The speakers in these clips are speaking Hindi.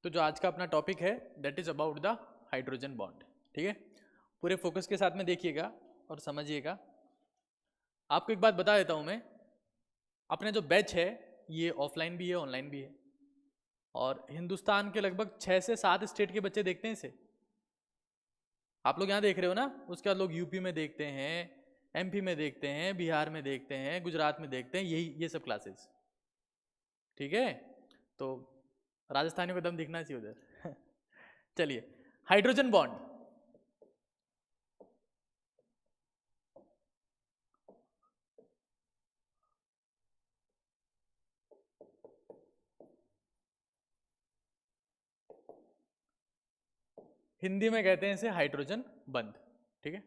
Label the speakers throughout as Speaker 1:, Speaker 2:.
Speaker 1: तो जो आज का अपना टॉपिक है that is about the hydrogen bond. ठीक है, पूरे फोकस के साथ में देखिएगा और समझिएगा। आपको एक बात बता देता हूं मैं, अपने जो बैच है ये ऑफलाइन भी है ऑनलाइन भी है, और हिंदुस्तान के लगभग 6 से 7 स्टेट के बच्चे देखते हैं इसे। आप लोग यहाँ देख रहे हो ना, उसके बाद लोग यूपी में देखते हैं, एमपी में देखते हैं, बिहार में देखते हैं, गुजरात में देखते हैं, यही ये सब क्लासेस। ठीक है, तो राजस्थानियों को दम दिखना चाहिए उधर। चलिए, हाइड्रोजन बॉन्ड। हिंदी में कहते हैं इसे हाइड्रोजन बंध। ठीक है,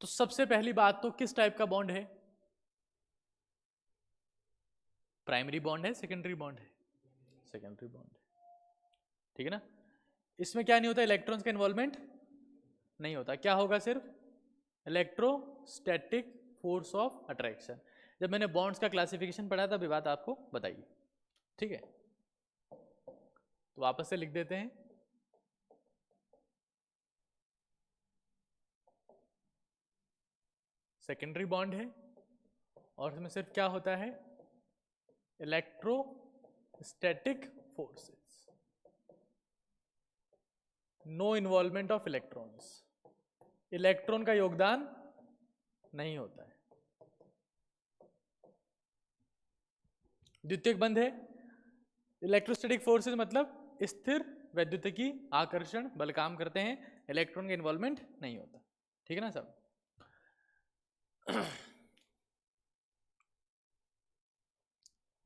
Speaker 1: तो सबसे पहली बात तो किस टाइप का बॉन्ड है? प्राइमरी बॉन्ड है, सेकेंडरी बॉन्ड है? सेकेंडरी बॉन्ड है। ठीक है ना, इसमें क्या नहीं होता, इलेक्ट्रॉन्स का इन्वॉल्वमेंट नहीं होता। क्या होगा? सिर्फ इलेक्ट्रोस्टैटिक फोर्स ऑफ अट्रैक्शन। जब मैंने बॉन्ड्स का क्लासिफिकेशन पढ़ा था, अभी बात आपको बताइए। ठीक है, तो वापस से लिख देते हैं। सेकेंडरी बॉन्ड है और इसमें सिर्फ क्या होता है, electrostatic forces, no involvement of electrons. Electron का योगदान नहीं होता है। द्वितीयक बंध है, इलेक्ट्रोस्टैटिक फोर्सेस मतलब स्थिर वैद्युतिकी आकर्षण बल काम करते हैं, इलेक्ट्रॉन का इन्वॉल्वमेंट नहीं होता। ठीक है ना सब?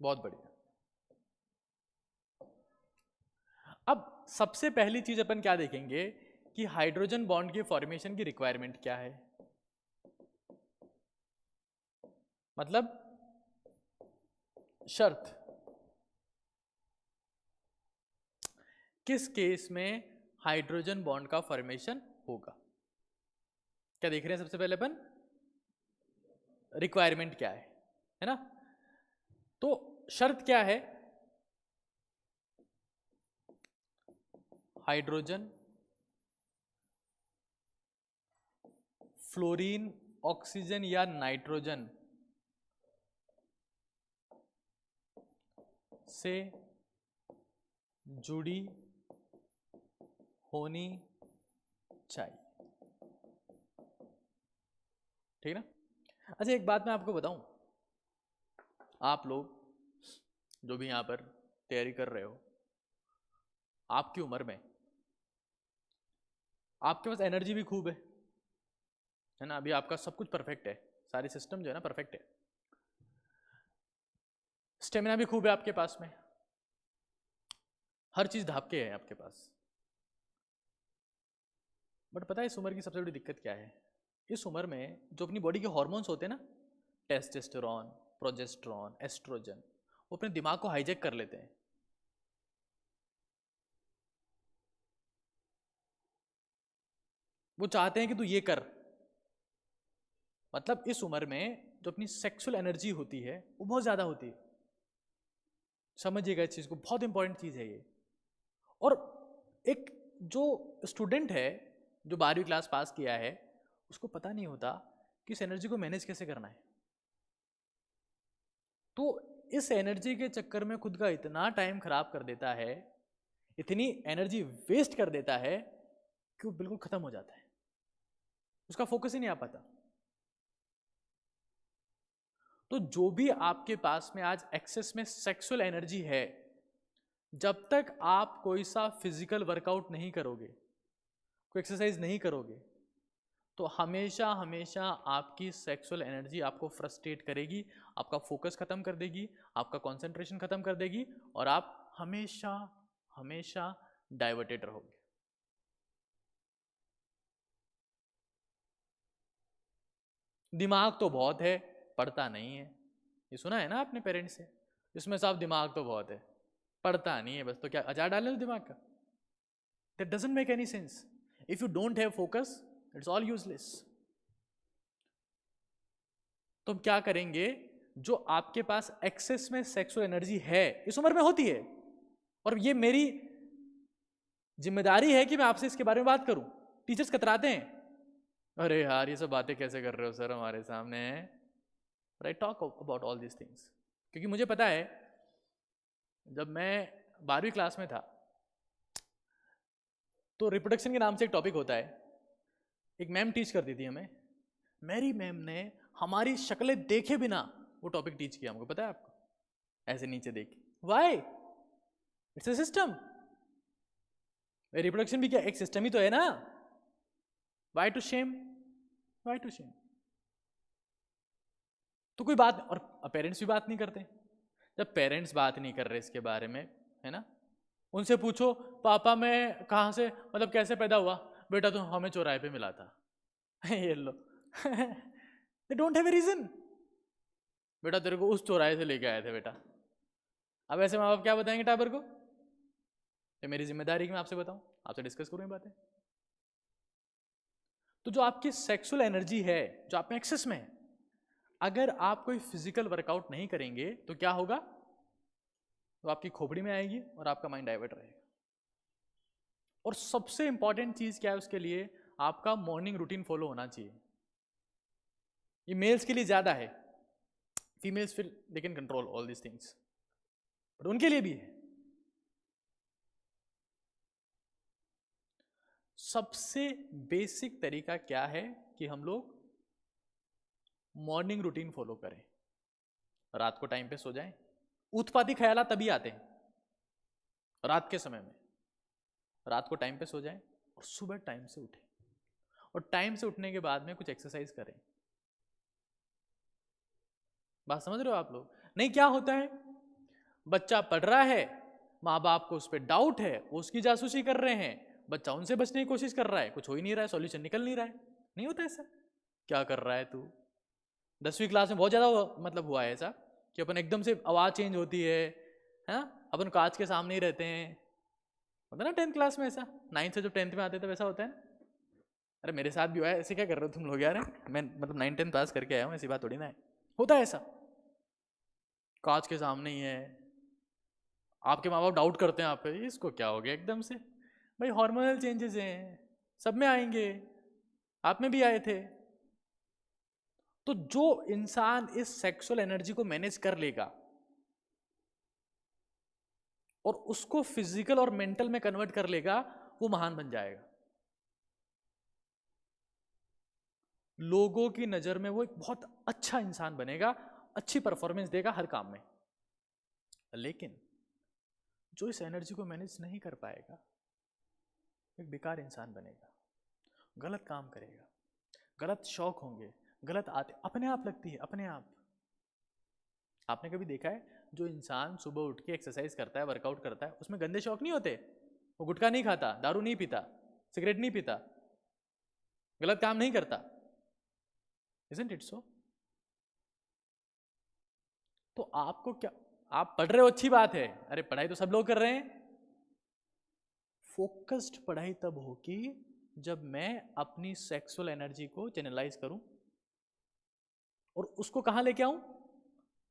Speaker 1: बहुत बढ़िया। अब सबसे पहली चीज अपन क्या देखेंगे कि हाइड्रोजन बॉन्ड के फॉर्मेशन की रिक्वायरमेंट क्या है। मतलब शर्त, किस केस में हाइड्रोजन बॉन्ड का फॉर्मेशन होगा। क्या देख रहे हैं? सबसे पहले अपन रिक्वायरमेंट क्या है ना? तो शर्त क्या है? हाइड्रोजन, फ्लोरीन, ऑक्सीजन या नाइट्रोजन से जुड़ी होनी चाहिए। ठीक है ना? अच्छा, एक बात मैं आपको बताऊं, आप लोग जो भी यहां पर तैयारी कर रहे हो, आपकी उम्र में आपके पास एनर्जी भी खूब है ना? अभी आपका सब कुछ परफेक्ट है, सारे सिस्टम जो है ना परफेक्ट है, स्टेमिना भी खूब है आपके पास में, हर चीज ढापके है आपके पास। बट पता है इस उम्र की सबसे बड़ी दिक्कत क्या है? इस उम्र में जो अपनी बॉडी के हार्मोन्स होते हैं ना, टेस्टोस्टेरोन, प्रोजेस्टेरोन, एस्ट्रोजन, वो अपने दिमाग को हाईजैक कर लेते हैं। वो चाहते हैं कि तू ये कर। मतलब इस उम्र में जो अपनी सेक्सुअल एनर्जी होती है वो बहुत ज्यादा होती है। समझिएगा इस चीज को, बहुत इंपॉर्टेंट चीज है ये। और एक जो स्टूडेंट है जो 12वीं क्लास पास किया है, उसको पता नहीं होता कि इस एनर्जी को मैनेज कैसे करना है। तो इस एनर्जी के चक्कर में खुद का इतना टाइम खराब कर देता है, इतनी एनर्जी वेस्ट कर देता है कि वो बिल्कुल खत्म हो जाता है, उसका फोकस ही नहीं आ पाता। तो जो भी आपके पास में आज एक्सेस में सेक्सुअल एनर्जी है, जब तक आप कोई सा फिजिकल वर्कआउट नहीं करोगे, कोई एक्सरसाइज नहीं करोगे, तो हमेशा हमेशा आपकी सेक्सुअल एनर्जी आपको फ्रस्ट्रेट करेगी, आपका फोकस खत्म कर देगी, आपका कंसंट्रेशन खत्म कर देगी, और आप हमेशा हमेशा डाइवर्टेड रहोगे। दिमाग तो बहुत है, पढ़ता नहीं है। ये सुना है ना आपने पेरेंट्स से, इसमें साफ दिमाग तो बहुत है, पढ़ता नहीं है, बस तो क्या अचार डालने दो दिमाग का? That doesn't make any sense. If you don't have focus, it's all useless. तो हम क्या करेंगे? जो आपके पास एक्सेस में सेक्सुअल एनर्जी है इस उम्र में होती है, और ये मेरी जिम्मेदारी है कि मैं आपसे इसके बारे में बात करूं। टीचर्स कतराते हैं, अरे यार ये सब बातें कैसे कर रहे हो सर हमारे सामने, but I talk about all these things, क्योंकि मुझे पता है जब मैं 12वीं क्लास में था तो रिप्रोडक्शन के नाम से एक टॉपिक होता है, एक मैम टीच करती थी हमें, मेरी मैम ने हमारी शक्लें देखे बिना वो टॉपिक टीच किया हमको, पता है आपको, ऐसे नीचे देख के। Why? It's a system. Reproduction भी क्या एक सिस्टम ही तो है ना। Why to shame, why to shame? तो कोई बात, और पेरेंट्स भी बात नहीं करते। जब पेरेंट्स बात नहीं कर रहे इसके बारे में, है ना, उनसे पूछो पापा मैं कहाँ से, मतलब कैसे पैदा हुआ, बेटा तो हमें चौराहे पे मिला था। ये लो they don't have a reason, बेटा तेरे को उस चौराहे से लेके आए थे बेटा। अब ऐसे माँ बाप क्या बताएंगे टाबर को? ये मेरी जिम्मेदारी कि मैं आपसे बताऊं, आपसे डिस्कस करूं ये बातें। तो जो आपकी सेक्सुअल एनर्जी है जो आप में एक्सेस में है, अगर आप कोई फिजिकल वर्कआउट नहीं करेंगे तो क्या होगा? तो आपकी खोपड़ी में आएगी और आपका माइंड डाइवर्ट रहेगा। और सबसे इंपॉर्टेंट चीज क्या है उसके लिए? आपका मॉर्निंग रूटीन फॉलो होना चाहिए। ये मेल्स के लिए ज्यादा है, फीमेल्स फिर they can control all these things, but उनके लिए भी है। सबसे बेसिक तरीका क्या है कि हम लोग मॉर्निंग रूटीन फॉलो करें, रात को टाइम पे सो जाएं। उत्पाती ख्याल तभी आते हैं रात के समय में, रात को टाइम पे सो जाएं और सुबह टाइम से उठें, और टाइम से उठने के बाद में कुछ एक्सरसाइज करें। बात समझ रहे हो आप लोग? नहीं, क्या होता है, बच्चा पढ़ रहा है, माँ बाप को उस पर डाउट है, वो उसकी जासूसी कर रहे हैं, बच्चा उनसे बचने की कोशिश कर रहा है, कुछ हो ही नहीं रहा है, सॉल्यूशन निकल नहीं रहा है। नहीं होता ऐसा? क्या कर रहा है तू? 10वीं क्लास में बहुत ज़्यादा मतलब हुआ है ऐसा कि अपन एकदम से आवाज़ चेंज होती है, हाँ, अपन कांच के सामने ही रहते हैं, होता ना 10th क्लास में ऐसा, 9th से जब 10th में आते थे वैसा होता है ना। अरे मेरे साथ भी हुआ है, ऐसे क्या कर रहे हो तुम लोग यार, मैं मतलब 9th-10th पास करके आया हूँ, ऐसी बात थोड़ी ना है, होता है ऐसा। कांच के सामने ही है, आपके माँ बाप डाउट करते हैं आप पे, इसको क्या हो गया एकदम से। भाई हार्मोनल चेंजेस हैं, सब में आएंगे, आप में भी आए थे। तो जो इंसान इस सेक्सुअल एनर्जी को मैनेज कर लेगा और उसको फिजिकल और मेंटल में कन्वर्ट कर लेगा, वो महान बन जाएगा। लोगों की नजर में वो एक बहुत अच्छा इंसान बनेगा, अच्छी परफॉर्मेंस देगा हर काम में। लेकिन जो इस एनर्जी को मैनेज नहीं कर पाएगा, एक बेकार इंसान बनेगा, गलत काम करेगा, गलत शौक होंगे, गलत आते अपने आप लगती है, अपने आप। आपने कभी देखा है जो इंसान सुबह उठ के एक्सरसाइज करता है, वर्कआउट करता है, उसमें गंदे शौक नहीं होते? वो गुटखा नहीं खाता, दारू नहीं पीता, सिगरेट नहीं पीता, गलत काम नहीं करता। Isn't it so? तो आपको क्या, आप पढ़ रहे हो अच्छी बात है, अरे पढ़ाई तो सब लोग कर रहे हैं, फोकस्ड पढ़ाई तब होगी जब मैं अपनी सेक्सुअल एनर्जी को चैनलाइज करूं और उसको कहां लेके आऊं?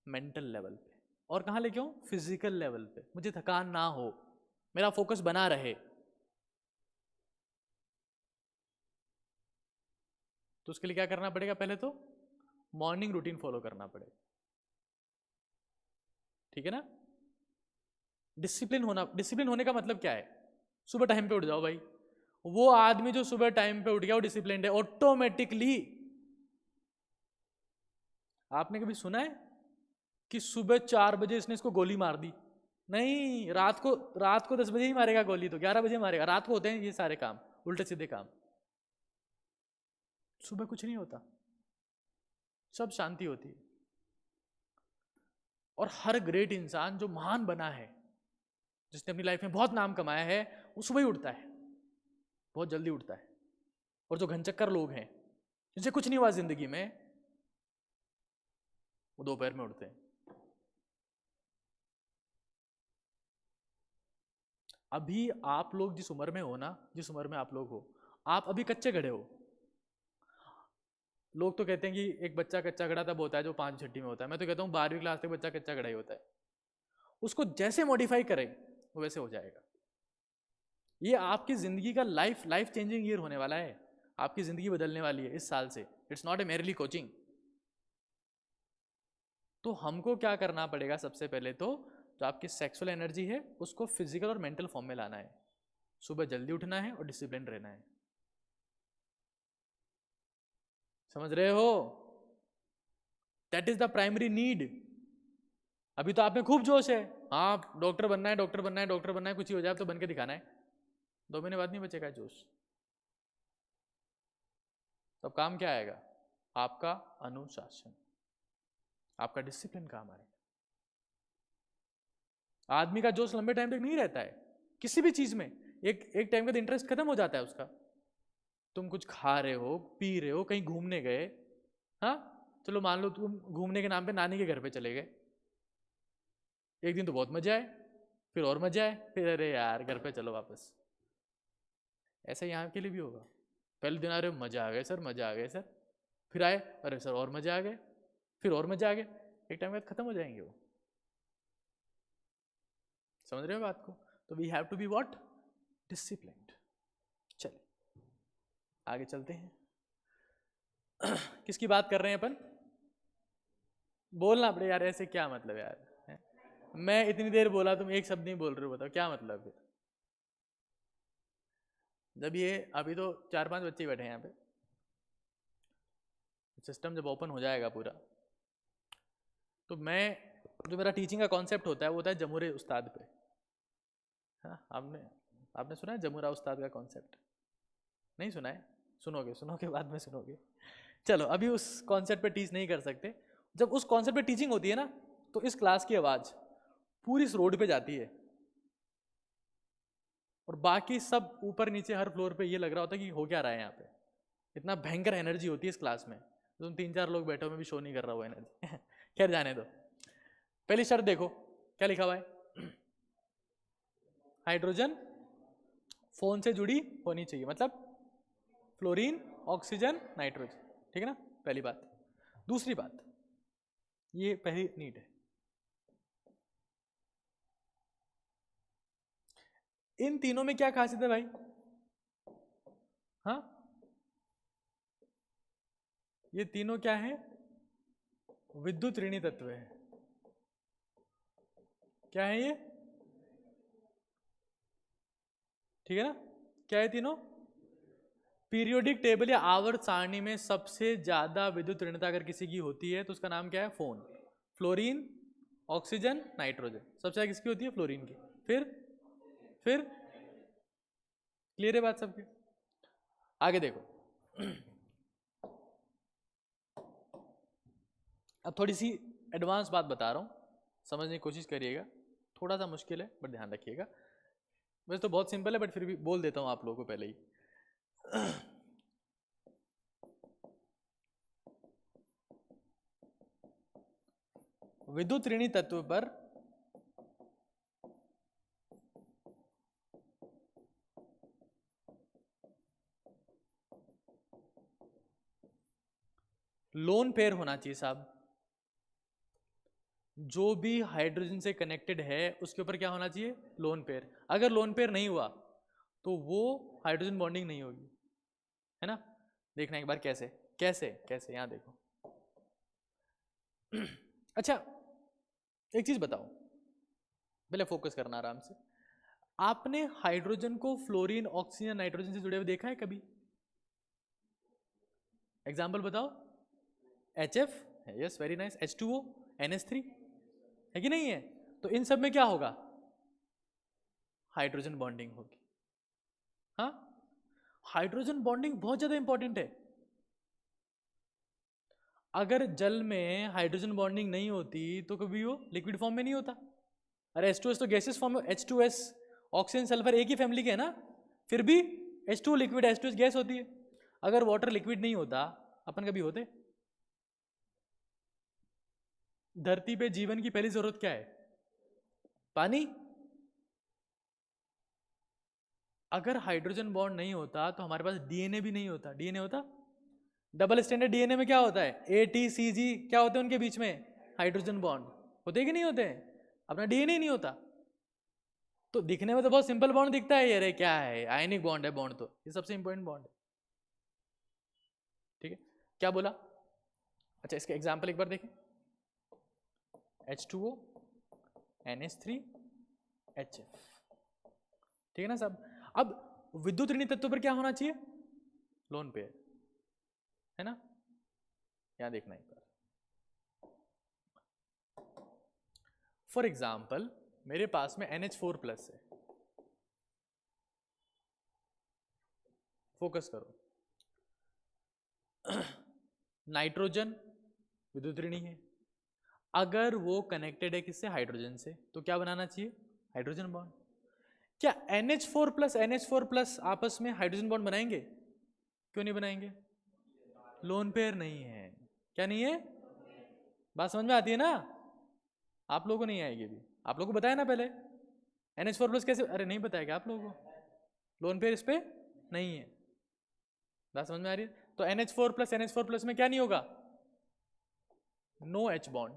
Speaker 1: मेंटल लेवल पे। और कहां लेके आऊं? फिजिकल लेवल पे। मुझे थकान ना हो, मेरा फोकस बना रहे। तो उसके लिए क्या करना पड़ेगा? पहले तो मॉर्निंग रूटीन फॉलो करना पड़ेगा, ठीक है ना। डिसिप्लिन होना, डिसिप्लिन होने का मतलब क्या है? सुबह टाइम पे उठ जाओ भाई। वो आदमी जो सुबह टाइम पे उठ गया वो डिसिप्लिन्ड है ऑटोमेटिकली। आपने कभी सुना है कि सुबह 4 बजे इसने इसको गोली मार दी? नहीं, रात को 10 बजे ही मारेगा गोली, तो 11 बजे मारेगा। रात को होते हैं ये सारे काम, उल्टे सीधे काम। सुबह कुछ नहीं होता, सब शांति होती है। और हर ग्रेट इंसान जो महान बना है, जिसने अपनी लाइफ में बहुत नाम कमाया है, वो सुबह ही उठता है, बहुत जल्दी उठता है। और जो घनचक्कर लोग हैं जिनसे कुछ नहीं हुआ जिंदगी में, वो दोपहर में उठते हैं। अभी आप लोग जिस उम्र में हो ना, जिस उम्र में आप लोग हो, आप अभी कच्चे घड़े हो। लोग तो कहते हैं कि एक बच्चा कच्चा गड़ा तब होता है जो 5वीं छठी में होता है, मैं तो कहता हूँ 12वीं क्लास तक बच्चा कच्चा गड़ा ही होता है। उसको जैसे मॉडिफाई करें वो वैसे हो जाएगा। ये आपकी जिंदगी का लाइफ चेंजिंग ईयर होने वाला है, आपकी जिंदगी बदलने वाली है इस साल से। It's not a merely coaching. तो हमको क्या करना पड़ेगा, सबसे पहले तो जो आपकी सेक्सुअल एनर्जी है उसको फिजिकल और मेंटल फॉर्म में लाना है। सुबह जल्दी उठना है और डिसिप्लिन रहना है। समझ रहे हो? That is the primary need. अभी तो आप में खूब जोश है, हाँ डॉक्टर बनना है, डॉक्टर बनना है, डॉक्टर बनना है, कुछ ही हो जाए तो बन के दिखाना है। 2 महीने बाद नहीं बचेगा जोश। तब काम क्या आएगा? आपका अनुशासन, आपका डिसिप्लिन काम आएगा। आदमी का जोश लंबे टाइम तक नहीं रहता है किसी भी चीज में। एक टाइम का इंटरेस्ट खत्म हो जाता है उसका। तुम कुछ खा रहे हो, पी रहे हो, कहीं घूमने गए, हाँ चलो मान लो तुम घूमने के नाम पे नानी के घर पे चले गए, एक दिन तो बहुत मजा आए, फिर और मजा आए, फिर अरे यार घर पे चलो वापस। ऐसा यहाँ के लिए भी होगा। पहले दिन आ रहे मजा आ गए सर, मजा आ गए सर, फिर आए अरे सर और मजा आ गए, फिर और मजा आ गए, एक टाइम बाद खत्म हो जाएंगे वो। समझ रहे हो बात को? तो we have to be what? Disciplined. चलिए आगे चलते हैं। किसकी बात कर रहे हैं अपन? बोलना पड़े यार, ऐसे क्या मतलब यार है? मैं इतनी देर बोला, तुम एक शब्द नहीं बोल रहे हो, बताओ क्या मतलब फिर? जब ये अभी तो 4-5 बच्चे बैठे हैं यहाँ पे, सिस्टम जब ओपन हो जाएगा पूरा, तो मैं जो मेरा टीचिंग का कॉन्सेप्ट होता है वो होता है जमूरे उस्ताद पे। हाँ आपने सुना है जमूरा उस्ताद का कॉन्सेप्ट? नहीं सुना है? सुनोगे बाद में सुनोगे। चलो अभी उस कॉन्सेप्ट पे टीच नहीं कर सकते। जब उस कॉन्सेप्ट पे टीचिंग होती है ना, तो इस क्लास की आवाज़ पूरी इस रोड पे जाती है, और बाकी सब ऊपर नीचे हर फ्लोर पे ये लग रहा होता है कि हो क्या रहा है यहाँ पे। इतना भयंकर एनर्जी होती है इस क्लास में। तुम 3-4 लोग बैठे हो, मैं भी शो नहीं कर रहा हूँ एनर्जी। खैर जाने दो। पहली शर्त देखो क्या लिखा हुआ है। हाइड्रोजन फोन से जुड़ी होनी चाहिए, मतलब फ्लोरीन, ऑक्सीजन, नाइट्रोजन। ठीक है ना, पहली बात। दूसरी बात, ये पहली नीड है। इन तीनों में क्या खासियत है भाई? हाँ ये तीनों क्या है? विद्युत ऋणी तत्व है। क्या है ये? ठीक है ना, क्या है तीनों? पीरियोडिक टेबल या आवर्त सारणी में सबसे ज्यादा विद्युत ऋणता अगर किसी की होती है तो उसका नाम क्या है? फोन। फ्लोरीन, ऑक्सीजन, नाइट्रोजन, सबसे ज्यादा किसकी होती है? फ्लोरीन की। फिर क्लियर है बात सबकी? आगे देखो। अब थोड़ी सी एडवांस बात बता रहा हूँ, समझने की कोशिश करिएगा। थोड़ा सा मुश्किल है बट ध्यान रखिएगा। वैसे तो बहुत सिंपल है बट फिर भी बोल देता हूँ आप लोगों को पहले ही। विद्युत ऋणी तत्व पर लोन पेयर होना चाहिए साहब। जो भी हाइड्रोजन से कनेक्टेड है उसके ऊपर क्या होना चाहिए? Lone pair. अगर लोन पेयर नहीं हुआ तो वो हाइड्रोजन बॉन्डिंग नहीं होगी, है ना? देखना एक बार कैसे कैसे कैसे, यहां देखो। अच्छा एक चीज बताओ, पहले फोकस करना आराम से। आपने हाइड्रोजन को फ्लोरीन, ऑक्सीजन, नाइट्रोजन से जुड़े हुए देखा है कभी? एग्जाम्पल बताओ। HF है, yes very nice. H2O, NH3 है कि नहीं है? तो इन सब में क्या होगा? हाइड्रोजन बॉन्डिंग होगी। हाँ हाइड्रोजन बॉन्डिंग बहुत ज्यादा इंपॉर्टेंट है। अगर जल में हाइड्रोजन बॉन्डिंग नहीं होती तो कभी वो लिक्विड फॉर्म में नहीं होता। अरे H2S तो गैसेस फॉर्म में, H2S ऑक्सीजन सल्फर एक ही फैमिली के है ना, फिर भी H2 लिक्विड, H2S गैस होती है। अगर वाटर लिक्विड नहीं होता अपन कभी होते? धरती पे जीवन की पहली जरूरत क्या है? पानी। अगर हाइड्रोजन बॉन्ड नहीं होता तो हमारे पास DNA भी नहीं होता। DNA होता? डबल स्टैंडर्ड डीएनए में क्या होता है, ATCG क्या होते हैं उनके बीच में, हाइड्रोजन बॉन्ड होते कि नहीं होते हैं, अपना डीएनए नहीं होता। तो दिखने में तो बहुत सिंपल बॉन्ड दिखता है, अरे क्या है आयनिक बॉन्ड है, बॉन्ड तो ये सबसे इंपॉर्टेंट बॉन्ड है। ठीक है, क्या बोला, अच्छा इसका एग्जाम्पल एक बार देखें, H2O NH3 HF, ठीक है ना सब। अब विद्युत ऋणी तत्व पर क्या होना चाहिए, लोन पेयर, है ना, यहां देखना एक बार। फॉर एग्जाम्पल मेरे पास में NH4+ है, फोकस करो, नाइट्रोजन विद्युत ऋणी है, अगर वो कनेक्टेड है किससे, हाइड्रोजन से, तो क्या बनाना चाहिए, हाइड्रोजन बॉन्ड। क्या NH4+ NH4+ आपस में हाइड्रोजन बॉन्ड बनाएंगे, क्यों नहीं बनाएंगे, लोन पेयर नहीं है, क्या नहीं है, बात समझ में आती है ना, आप लोगों को नहीं आएगी भी, आप लोगों को बताया ना पहले, NH4+ कैसे, अरे नहीं बताया क्या आप लोगों को, लोन पेयर इस पे नहीं है, बात समझ में आ रही है। तो NH4+ में क्या नहीं होगा, no H bond,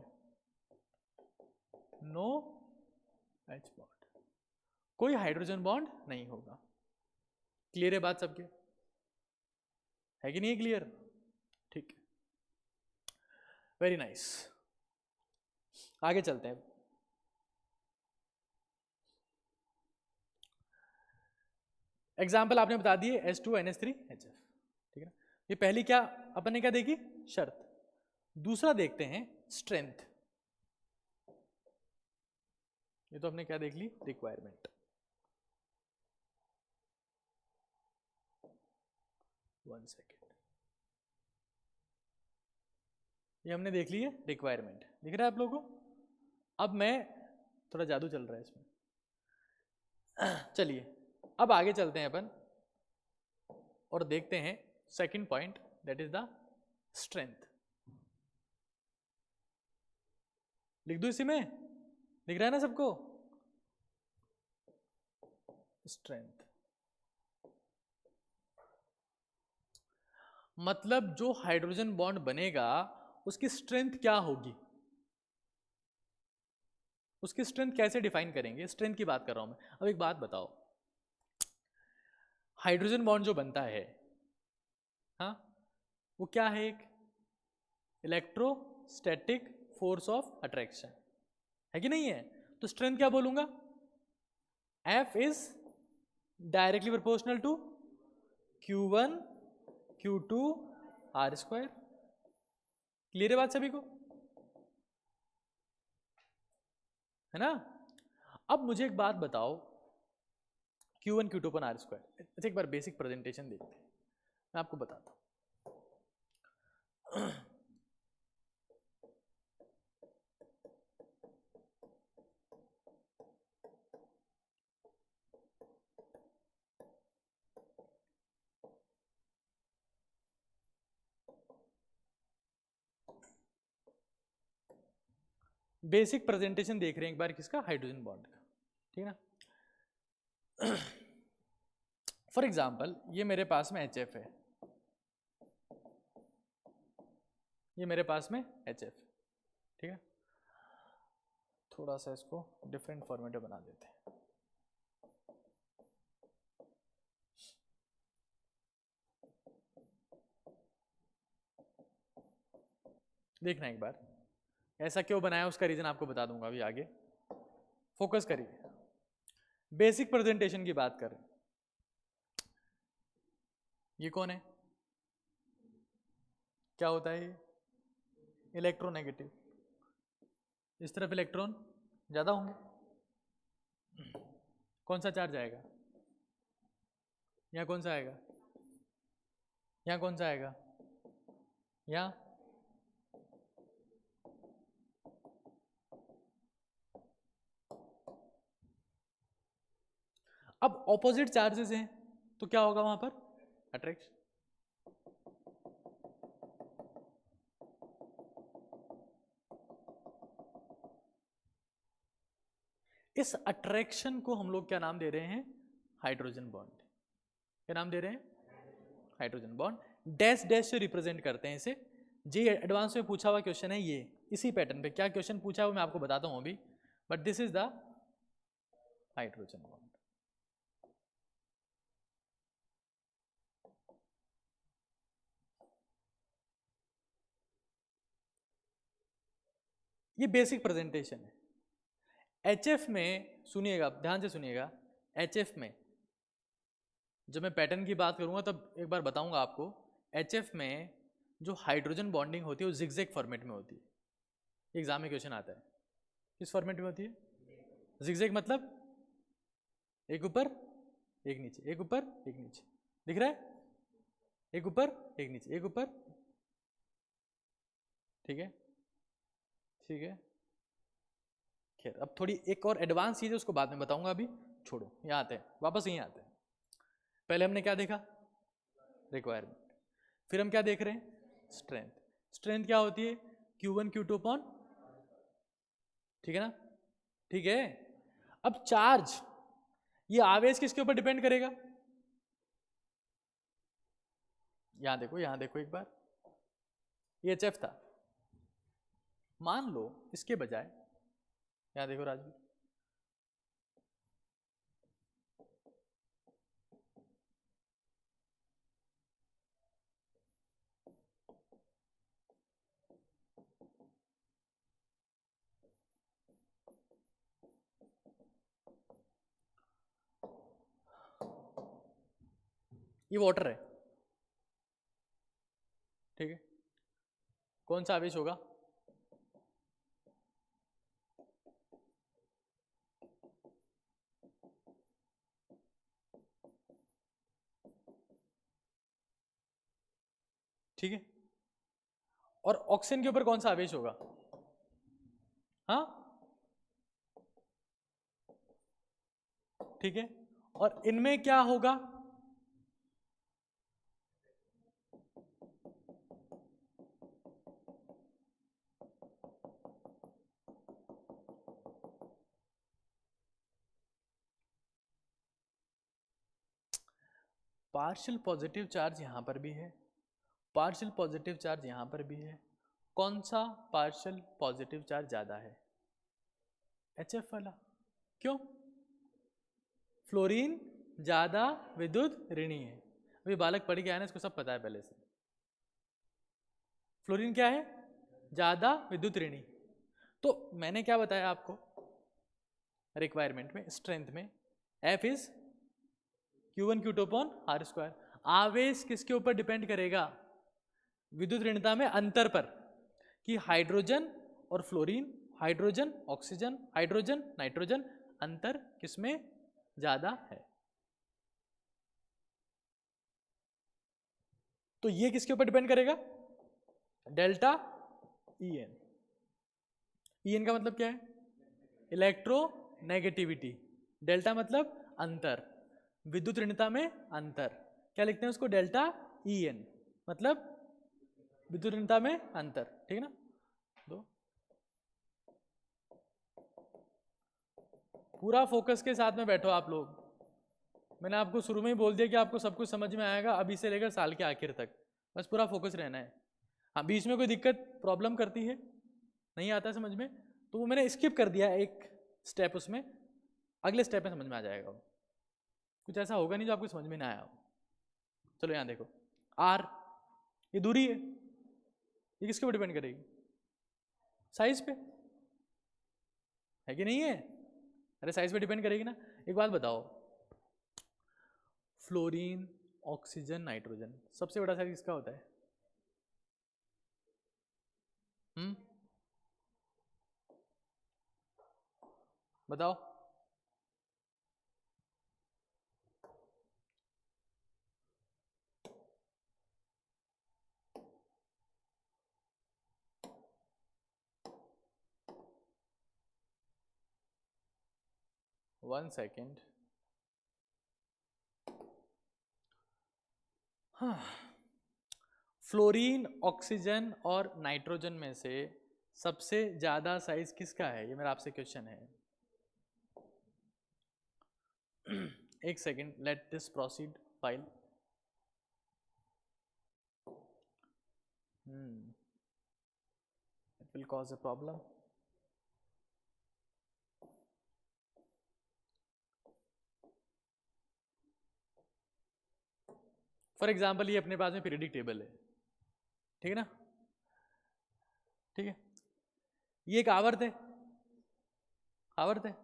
Speaker 1: no H bond, कोई हाइड्रोजन बॉन्ड नहीं होगा। क्लियर है बात सबके, है कि नहीं क्लियर, ठीक, वेरी नाइस, आगे चलते हैं। एग्जाम्पल आपने बता दिए H2 NH3 HF, ठीक है ना, ये पहली क्या अपन ने क्या देखी, शर्त। दूसरा देखते हैं स्ट्रेंथ, ये तो हमने क्या देख ली, रिक्वायरमेंट, वन सेकेंड, ये हमने देख ली है रिक्वायरमेंट, दिख रहा है आप लोगों को। अब मैं थोड़ा जादू चल रहा है इसमें, चलिए अब आगे चलते हैं अपन और देखते हैं second point, that is the strength. लिख दूं इसी में, दिख रहा है ना सबको, स्ट्रेंथ मतलब जो हाइड्रोजन बॉन्ड बनेगा उसकी स्ट्रेंथ क्या होगी, उसकी स्ट्रेंथ कैसे डिफाइन करेंगे, स्ट्रेंथ की बात कर रहा हूं मैं। अब एक बात बताओ, हाइड्रोजन बॉन्ड जो बनता है, हाँ, वो क्या है, एक इलेक्ट्रोस्टैटिक फोर्स ऑफ अट्रैक्शन, है कि नहीं है। तो स्ट्रेंथ क्या बोलूंगा, F is directly proportional to Q1 Q2 R²। Clear है बात सभी को, है ना। अब मुझे एक बात बताओ, Q1 Q2 अपन R², अच्छा एक बार बेसिक प्रेजेंटेशन देखते हैं, मैं आपको बताता हूं। बेसिक प्रेजेंटेशन देख रहे हैं एक बार किसका, हाइड्रोजन बॉन्ड का, ठीक है ना। फॉर एग्जाम्पल ये मेरे पास में HF है, ये मेरे पास में HF, ठीक है, थोड़ा सा इसको डिफरेंट फॉर्मेट में बना देते हैं। देखना एक बार ऐसा क्यों बनाया, उसका रीजन आपको बता दूंगा अभी आगे, फोकस करिए, बेसिक प्रेजेंटेशन की बात करें। ये कौन है, क्या होता है ये, इलेक्ट्रोनेगेटिव, इस तरफ इलेक्ट्रॉन ज्यादा होंगे, कौन सा चार्ज आएगा, यहाँ कौन सा आएगा, यहाँ कौन सा आएगा, यहाँ, अब ऑपोजिट चार्जेस हैं तो क्या होगा वहां पर, अट्रैक्शन। इस अट्रैक्शन को हम लोग क्या नाम दे रहे हैं, हाइड्रोजन बॉन्ड, क्या नाम दे रहे हैं, हाइड्रोजन बॉन्ड। डैश डैश से रिप्रेजेंट करते हैं इसे। जी एडवांस में पूछा हुआ क्वेश्चन है ये, इसी पैटर्न पे। क्या क्वेश्चन पूछा है वो मैं आपको बताता हूँ अभी, but this is the hydrogen bond. ये बेसिक प्रेजेंटेशन है। HF में सुनिएगा, ध्यान से सुनिएगा, HF में जब मैं पैटर्न की बात करूंगा तब एक बार बताऊंगा आपको। HF में जो हाइड्रोजन बॉन्डिंग होती है वो जिगजैग फॉर्मेट में होती है। एग्जाम में क्वेश्चन आता है, किस फॉर्मेट में होती है? जिगजैग मतलब एक ऊपर एक नीचे, एक ऊपर एक नीचे, दिख रहा है? एक ऊपर एक नीचे, एक ऊपर, ठीक है ठीक है। खैर अब थोड़ी एक और एडवांस चीज़ है उसको बाद में बताऊंगा, अभी छोड़ो, यहाँ आते हैं, वापस यहीं आते हैं। पहले हमने क्या देखा? रिक्वायरमेंट। फिर हम क्या देख रहे हैं? स्ट्रेंथ। स्ट्रेंथ क्या होती है? Q1 Q2 अपॉन, ठीक है ना? ठीक है। अब चार्ज, ये आवेश किसके ऊपर डिपेंड करेगा? यहां देखो, यहां देखो एक बार, ये HF था, मान लो इसके बजाय, यहां देखो राजवीर, ये वाटर है, ठीक है। कौन सा आवेश होगा? ठीक है। और ऑक्सीजन के ऊपर कौन सा आवेश होगा? हाँ, ठीक है। और इनमें क्या होगा? पार्शियल पॉजिटिव चार्ज यहां पर भी है, पार्शियल पॉजिटिव चार्ज यहां पर भी है। कौन सा पार्शियल पॉजिटिव चार्ज ज्यादा है? HF वाला। क्यों? फ्लोरीन ज्यादा विद्युत ऋणी है। अभी बालक पढ़ के आया ना, इसको सब पता है पहले से। फ्लोरीन क्या है? ज्यादा विद्युत ऋणी। तो मैंने क्या बताया आपको रिक्वायरमेंट में, स्ट्रेंथ में, F is Q1 Q2 upon R square. आवेश किसके ऊपर डिपेंड करेगा? विद्युत ऋणता में अंतर पर, कि हाइड्रोजन और fluorine, hydrogen oxygen, hydrogen nitrogen, अंतर किसमें ज्यादा है। तो ये किसके ऊपर डिपेंड करेगा? Delta EN। EN का मतलब क्या है? इलेक्ट्रोनेगेटिविटी। डेल्टा मतलब अंतर, विद्युत ऋणता में अंतर, क्या लिखते हैं उसको? डेल्टा EN, मतलब विद्युत ऋणता में अंतर, ठीक है ना? दो, पूरा फोकस के साथ में बैठो आप लोग। मैंने आपको शुरू में ही बोल दिया कि आपको सब कुछ समझ में आएगा अभी से लेकर साल के आखिर तक, बस पूरा फोकस रहना है। हाँ, बीच में कोई दिक्कत प्रॉब्लम करती है, नहीं आता समझ में, तो वो मैंने स्किप कर दिया एक स्टेप, उसमें अगले स्टेप में समझ में आ जाएगा वो। कुछ ऐसा होगा नहीं जो आपको समझ में ना आया हो। चलो यहाँ देखो, R ये दूरी है, ये किसके ऊपर डिपेंड करेगी? साइज पे, है कि नहीं है? अरे साइज पे डिपेंड करेगी ना। एक बात बताओ, फ्लोरीन ऑक्सीजन नाइट्रोजन, सबसे बड़ा साइज किसका होता है? बताओ। One second. हाँ, फ्लोरीन ऑक्सीजन और नाइट्रोजन में से सबसे ज्यादा साइज किसका है? ये मेरा आपसे क्वेश्चन है। एक second, let this proceed file. It will cause a problem. For example ये अपने पास में पीरियडिक टेबल है, ठीक है ना, ठीक है, ये एक आवर्त है, आवर्त है,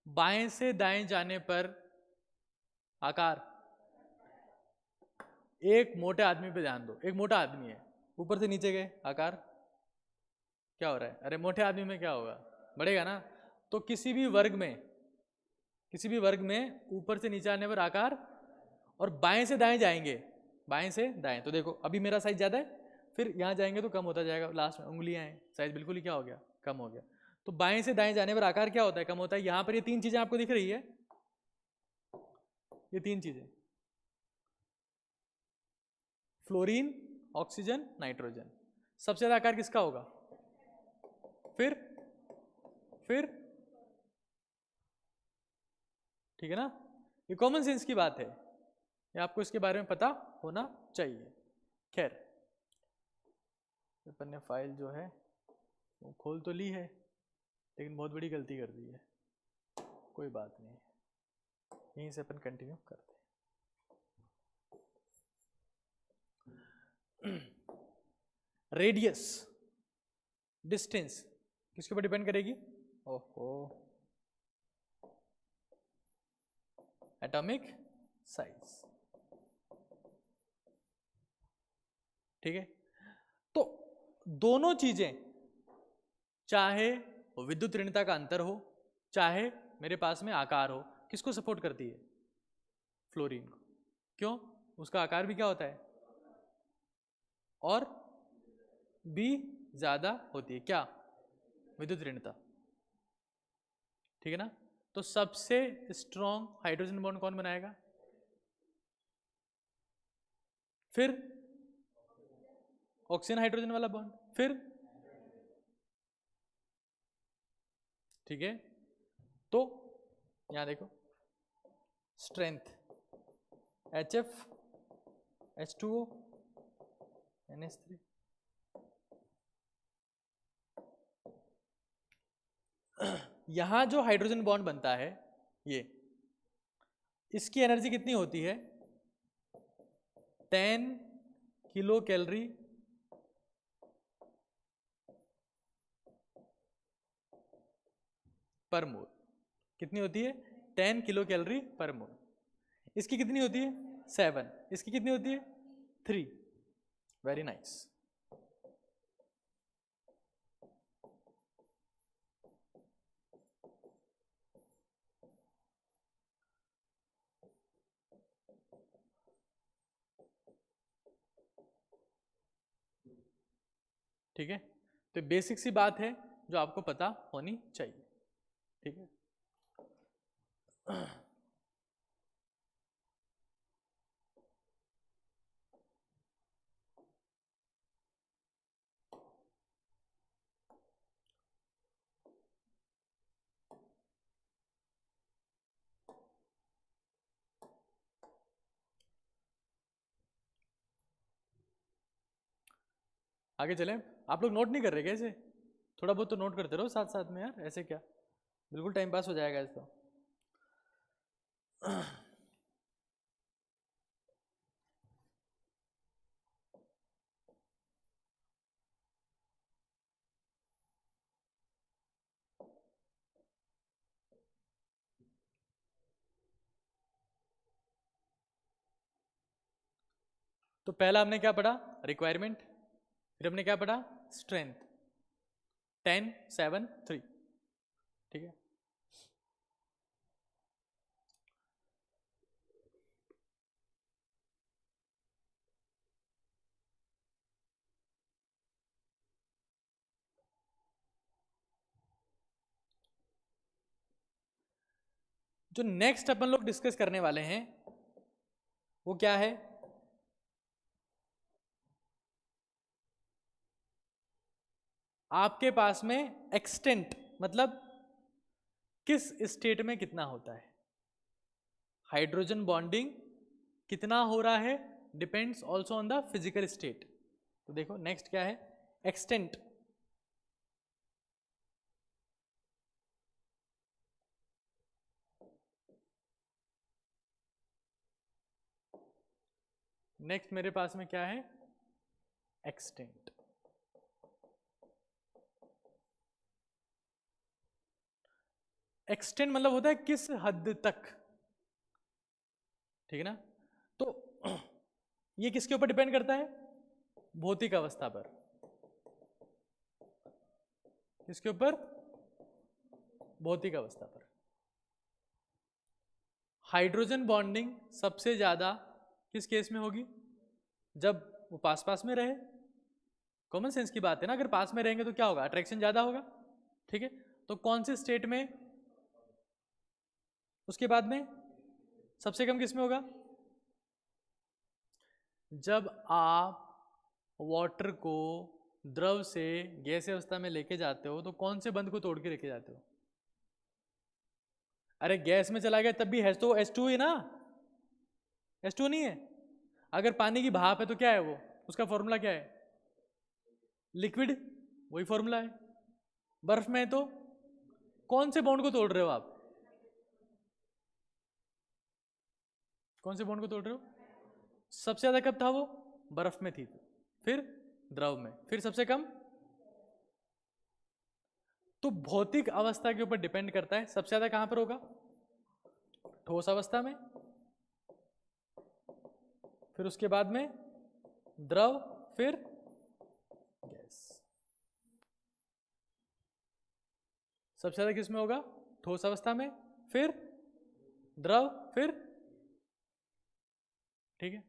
Speaker 1: बाएं से दाएं जाने पर आकार, एक मोटे आदमी पे ध्यान दो, एक मोटा आदमी है, ऊपर से नीचे गए आकार क्या हो रहा है, अरे मोटे आदमी में क्या होगा, बढ़ेगा ना, तो किसी भी वर्ग में, किसी भी वर्ग में ऊपर से नीचे आने पर आकार, और बाएं से दाएं जाएंगे, बाएं से दाएं, तो देखो अभी मेरा साइज ज़्यादा है, फिर यहाँ जाएंगे तो कम होता जाएगा, लास्ट में उंगलियां हैं, साइज बिल्कुल ही क्या हो गया, कम हो गया, तो बाएं से दाएं जाने पर आकार क्या होता है, कम होता है। यहाँ पर ये तीन चीज़ें आपको दिख रही है, ये तीन चीज़ें, फ्लोरीन, ऑक्सीजन, नाइट्रोजन, सबसे ज़्यादा आकार किसका होगा, फिर ठीक है ना, ये कॉमन सेंस की बात है, ये आपको इसके बारे में पता होना चाहिए। खैर अपन ने फाइल जो है वो खोल तो ली है, लेकिन बहुत बड़ी गलती कर दी है, कोई बात नहीं, यहीं से अपन कंटिन्यू करते हैं। रेडियस, डिस्टेंस किसके ऊपर डिपेंड करेगी, ओहो, एटॉमिक साइज, ठीक है, तो दोनों चीजें, चाहे विद्युत ऋणता का अंतर हो, चाहे मेरे पास में आकार हो, किसको सपोर्ट करती है, फ्लोरीन को, क्यों, उसका आकार भी क्या होता है और भी ज्यादा होती है, क्या, विद्युत ऋणता, ठीक है ना, तो सबसे स्ट्रॉन्ग हाइड्रोजन बॉन्ड कौन बनाएगा, फिर ऑक्सीजन हाइड्रोजन वाला बॉन्ड, फिर, ठीक है, तो यहां देखो स्ट्रेंथ HF H2O NH3, यहां जो हाइड्रोजन बॉन्ड बनता है ये, इसकी एनर्जी कितनी होती है, 10 किलो कैलोरी पर मोल, कितनी होती है, 10 किलो कैलोरी पर मोल, इसकी कितनी होती है 7, इसकी कितनी होती है 3, वेरी नाइस। ठीक है, तो बेसिक सी बात है जो आपको पता होनी चाहिए, ठीक है। आगे चलें, आप लोग नोट नहीं कर रहे क्या ऐसे, थोड़ा बहुत तो नोट करते रहो साथ साथ में यार, ऐसे क्या, बिल्कुल टाइम पास हो जाएगा इसका। तो पहला हमने क्या पढ़ा, रिक्वायरमेंट, फिर हमने क्या पढ़ा, स्ट्रेंथ, 10 7 3, ठीक है। जो नेक्स्ट अपन लोग डिस्कस करने वाले हैं वो क्या है, आपके पास में एक्सटेंट, मतलब किस स्टेट में कितना होता है, हाइड्रोजन बॉन्डिंग कितना हो रहा है, depends also on the physical state, तो देखो नेक्स्ट क्या है, एक्सटेंट। नेक्स्ट मेरे पास में क्या है, एक्सटेंट। एक्सटेंट मतलब होता है किस हद तक, ठीक है ना। तो ये किसके ऊपर डिपेंड करता है, भौतिक अवस्था पर। किसके ऊपर, भौतिक अवस्था पर। हाइड्रोजन बॉन्डिंग सबसे ज्यादा किस केस में होगी, जब वो पास पास में रहे। कॉमन सेंस की बात है ना, अगर पास में रहेंगे तो क्या होगा, अट्रैक्शन ज्यादा होगा, ठीक है। तो कौन से स्टेट में, उसके बाद में सबसे कम किस में होगा, जब आप वाटर को द्रव से गैस अवस्था में लेके जाते हो तो कौन से बंध को तोड़ के लेके जाते हो। अरे गैस में चला गया तब भी है तो H2 है ना, H2 नहीं है। अगर पानी की भाप है तो क्या है वो, उसका फॉर्मूला क्या है, लिक्विड, वही फॉर्मूला है। बर्फ में है तो कौन से बॉन्ड को तोड़ रहे हो आप, कौन से बॉन्ड को तोड़ रहे हो। सबसे ज्यादा कब था वो, बर्फ में थी, फिर द्रव में, फिर सबसे कम। तो भौतिक अवस्था के ऊपर डिपेंड करता है, सबसे ज्यादा कहां पर होगा, ठोस अवस्था में, फिर उसके बाद में द्रव, फिर गैस। सबसे ज्यादा किस में होगा, ठोस अवस्था में, फिर द्रव, फिर, ठीक है।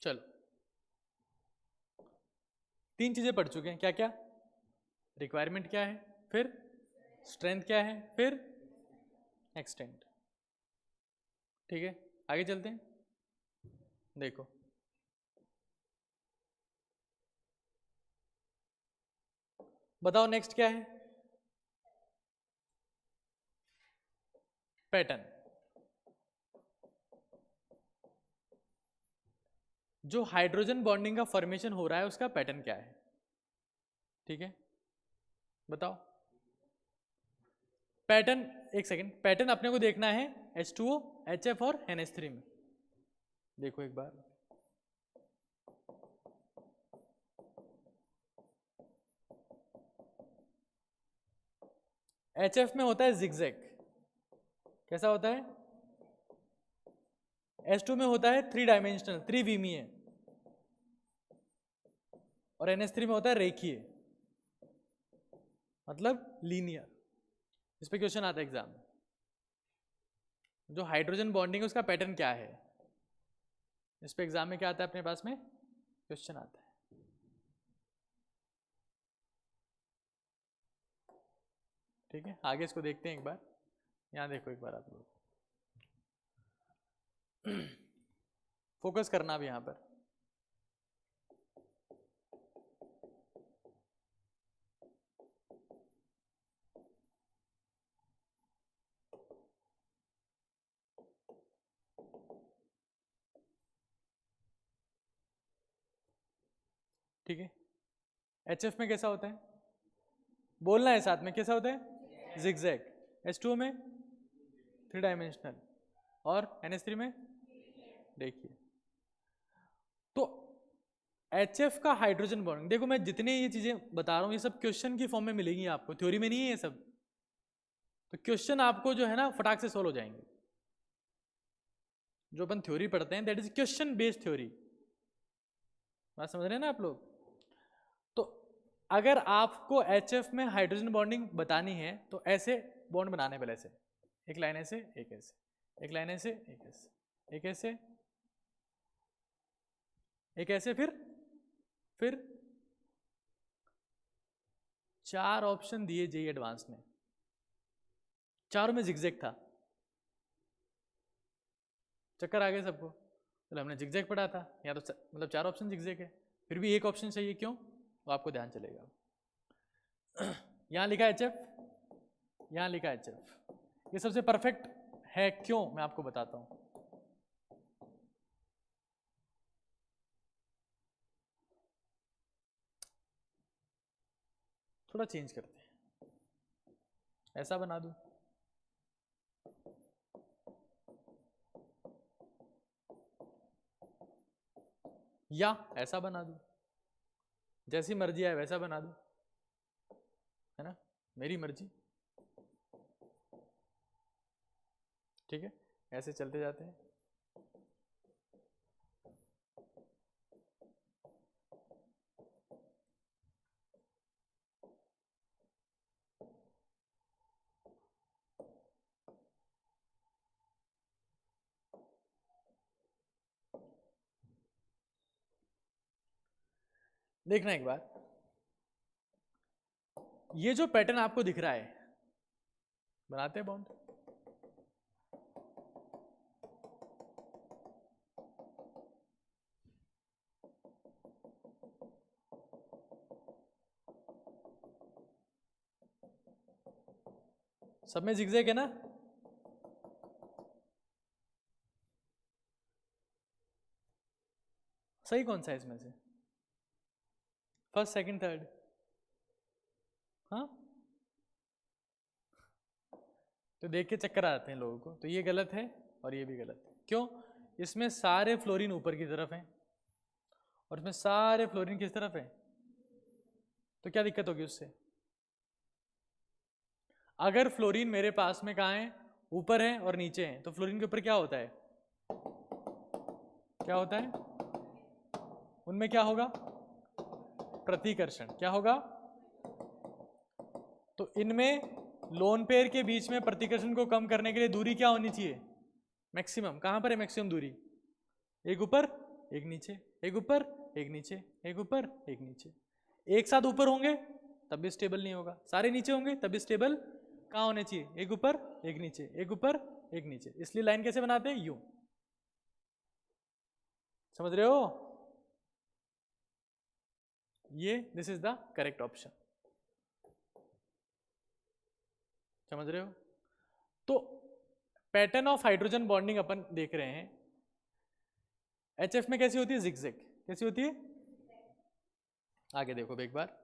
Speaker 1: चलो, तीन चीजें पढ़ चुके हैं, क्या क्या, रिक्वायरमेंट क्या है, फिर स्ट्रेंथ क्या है, फिर एक्सटेंट, ठीक है। आगे चलते हैं, देखो बताओ नेक्स्ट क्या है, पैटर्न। जो हाइड्रोजन बॉन्डिंग का फॉर्मेशन हो रहा है उसका पैटर्न क्या है, ठीक है, बताओ। पैटर्न, एक सेकेंड, पैटर्न अपने को देखना है H2O, HF और NH3 में। देखो एक बार, HF में होता है जिगजैग, कैसा होता है। H2 में होता है 3 डायमेंशनल, त्रिविमीय, और NH3 में होता है रेखीय, मतलब लीनियर। इस पे क्वेश्चन आता है एग्जाम में, जो हाइड्रोजन बॉन्डिंग है उसका पैटर्न क्या है। इस पे एग्जाम में क्या आता है, अपने पास में क्वेश्चन आता है। ठीक है, आगे इसको देखते हैं एक बार। यहाँ देखो एक बार आप लोग, फोकस करना अब यहाँ पर। ठीक है, HF में कैसा होता है, बोलना है साथ में, कैसा होता है, जिगजैग। H2O में 3 डायमेंशनल, और NH3 में देखिए। तो HF का हाइड्रोजन बॉन्डिंग, देखो मैं जितने ये चीजें बता रहा हूँ ये सब क्वेश्चन की फॉर्म में मिलेंगी आपको, थ्योरी में नहीं है ये सब। तो क्वेश्चन आपको जो है ना फटाक से सोल्व हो जाएंगे। जो अपन थ्योरी पढ़ते हैं that is question based theory, बात समझ रहे हैं ना आप लोग। तो अगर आपको HF में हाइड्रोजन बॉन्डिंग बतानी है तो ऐसे बॉन्ड बनाने पहले से, एक लाइन ऐसे, एक ऐसे, एक लाइन ऐसे, एक ऐसे, एक ऐसे, एक ऐसे, फिर 4 ऑप्शन दिए जेईई एडवांस में, चारों में जिगजैग था। चक्कर आ गया सबको, तो हमने जिगजैग पढ़ा था, या तो मतलब 4 ऑप्शन जिगजैग है, फिर भी एक ऑप्शन चाहिए, क्यों, वो आपको ध्यान चलेगा। यहाँ लिखा है HF, यहाँ लिखा है HF। ये सबसे परफेक्ट है क्यों, मैं आपको बताता हूँ। थोड़ा चेंज करते हैं, ऐसा बना दूं, या ऐसा बना दूं, जैसी मर्जी आए वैसा बना दूं, है ना, मेरी मर्जी। ठीक है, ऐसे चलते जाते हैं। देखना एक बार, ये जो पैटर्न आपको दिख रहा है, बनाते हैं बॉन्ड। सब में जिगजैग है ना, सही कौन सा है इसमें से, फर्स्ट सेकंड थर्ड? हाँ, तो देख के चक्कर आते हैं लोगों को, तो ये गलत है और ये भी गलत है। क्यों? इसमें सारे फ्लोरीन ऊपर की तरफ हैं और इसमें सारे फ्लोरीन किस तरफ है, तो क्या दिक्कत होगी उससे? अगर फ्लोरीन मेरे पास में कहाँ है, ऊपर है और नीचे है, तो फ्लोरीन के ऊपर क्या होता है, क्या होता है, उनमें क्या होगा, प्रतिकर्षण। क्या होगा? तो इनमें लोन पेयर के बीच में प्रतिकर्षण को कम करने के लिए दूरी क्या होनी चाहिए, मैक्सिमम। कहां पर है मैक्सिमम दूरी? एक ऊपर एक नीचे, एक ऊपर एक नीचे, एक ऊपर एक नीचे। एक साथ ऊपर होंगे तब भी स्टेबल नहीं होगा, सारे नीचे होंगे तब भी स्टेबल कहां होने चाहिए, एक ऊपर एक नीचे, एक ऊपर एक नीचे। इसलिए लाइन कैसे बनाते हैं, यूं। समझ रहे हो? ये this is the correct option. समझ रहे हो? तो पैटर्न ऑफ हाइड्रोजन बॉन्डिंग अपन देख रहे हैं। HF में कैसी होती है, जिगजैग। कैसी होती है? आगे देखो एक बार।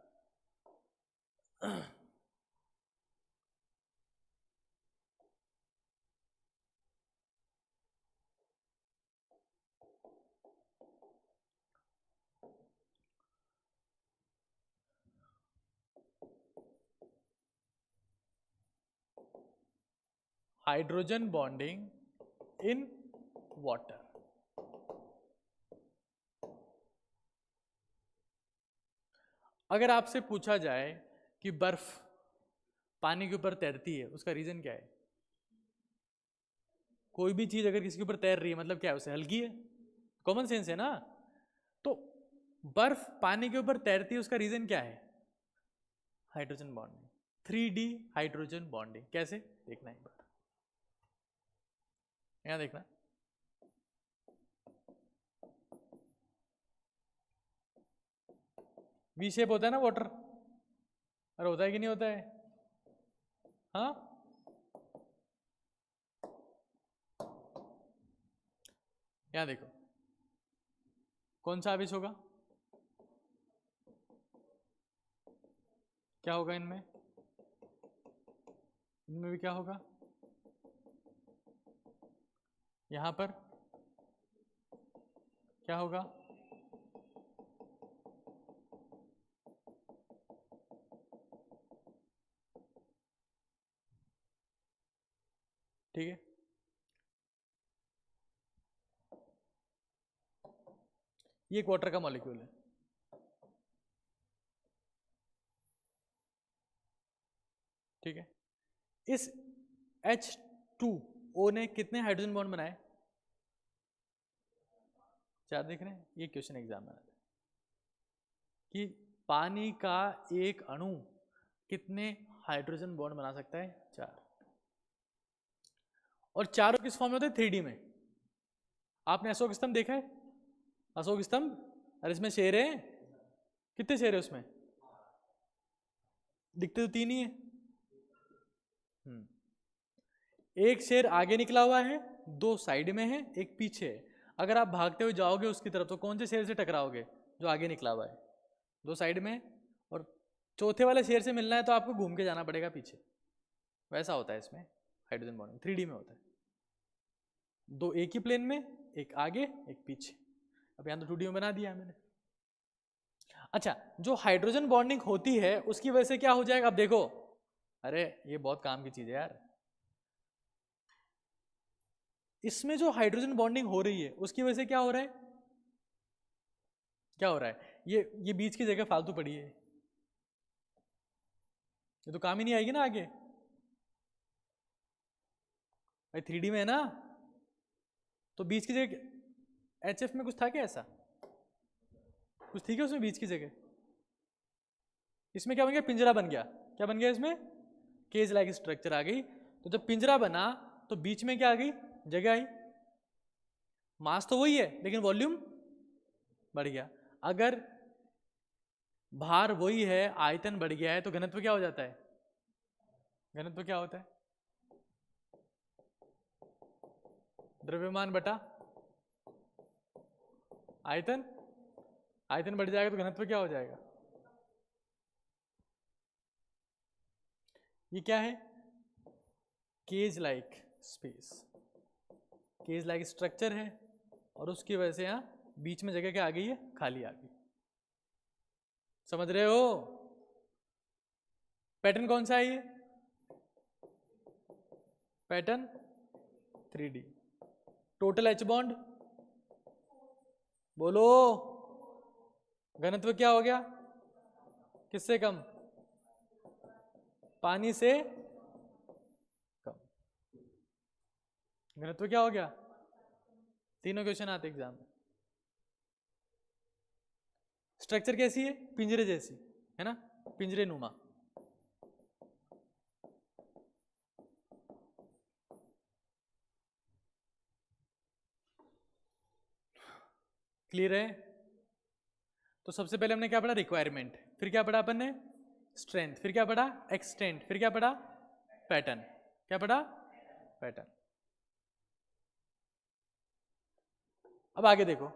Speaker 1: Hydrogen bonding in water. अगर आपसे पूछा जाए कि बर्फ पानी के ऊपर तैरती है, उसका रीजन क्या है? कोई भी चीज अगर किसी के ऊपर तैर रही है मतलब क्या है, उसे हल्की है, कॉमन सेंस है ना। तो बर्फ पानी के ऊपर तैरती है, उसका रीजन क्या है? Hydrogen bonding, 3D hydrogen bonding. कैसे देखना एक बार, यहां देखना। वी शेप होता है ना वाटर, अरे होता है कि नहीं होता है? हाँ, यहां देखो कौन सा आवेश होगा, क्या होगा इनमें, इनमें भी क्या होगा, यहां पर क्या होगा, ठीक है। ये एक वाटर का मॉलिक्यूल है, ठीक है। इस H2O ने कितने हाइड्रोजन बॉन्ड बनाए? 4 देख रहे हैं, ये क्वेश्चन एग्जाम में आता है कि पानी का एक अणु कितने हाइड्रोजन बॉन्ड बना सकता है? 4। और चारों किस फॉर्म में होते हैं? 3D में। आपने अशोक स्तंभ देखा है? अशोक स्तंभ, अरे इसमें शेर है, कितने शेर है उसमें? दिखते तो 3 ही है। एक शेर आगे निकला हुआ है, 2 साइड में है, एक पीछे है। अगर आप भागते हुए जाओगे उसकी तरफ तो कौन से शेर से टकराओगे? जो आगे निकला हुआ है, 2 साइड में, और चौथे वाले शेर से मिलना है तो आपको घूम के जाना पड़ेगा पीछे। वैसा होता है इसमें हाइड्रोजन बॉन्डिंग, 3D में होता है। 2 एक ही प्लेन में, एक आगे एक पीछे। अब यहाँ तो 2D में बना दिया मैंने। अच्छा, जो हाइड्रोजन बॉन्डिंग होती है उसकी वजह से क्या हो जाएगा? अब देखो, अरे ये बहुत काम की चीज है यार। इसमें जो हाइड्रोजन बॉन्डिंग हो रही है उसकी वजह से क्या हो रहा है? क्या हो रहा है? ये बीच की जगह फालतू पड़ी है, ये तो काम ही नहीं आएगी ना आगे। भाई 3D में है ना, तो बीच की जगह HF में कुछ था क्या ऐसा? कुछ थी क्या उसमें बीच की जगह? इसमें क्या बन गया? पिंजरा बन गया। क्या बन गया इसमें? केज लाइक स्ट्रक्चर आ गई। तो जब पिंजरा बना तो बीच में क्या आ गई? जगह आई। मास तो वही है लेकिन वॉल्यूम बढ़ गया। अगर भार वही है, आयतन बढ़ गया है, तो घनत्व क्या हो जाता है? घनत्व क्या होता है? द्रव्यमान बटा आयतन। आयतन बढ़ जाएगा तो घनत्व क्या हो जाएगा? ये क्या है? Cage like space, cage like structure है, और उसकी वजह से यहां बीच में जगह क्या आ गई है? खाली आ गई। समझ रहे हो? पैटर्न कौन सा है ये? Pattern 3D। Total H bond बोलो। घनत्व क्या हो गया? किससे कम? पानी से कम। घनत्व क्या हो गया? तीनों क्वेश्चन आते एग्जाम में। स्ट्रक्चर कैसी है? पिंजरे जैसी है ना, पिंजरे नुमा। क्लियर है? तो सबसे पहले हमने क्या पढ़ा? रिक्वायरमेंट। फिर क्या पढ़ा अपन ने? स्ट्रेंथ। फिर क्या पढ़ा? एक्सटेंट। फिर क्या पढ़ा? पैटर्न। क्या पढ़ा? पैटर्न। अब आगे देखो,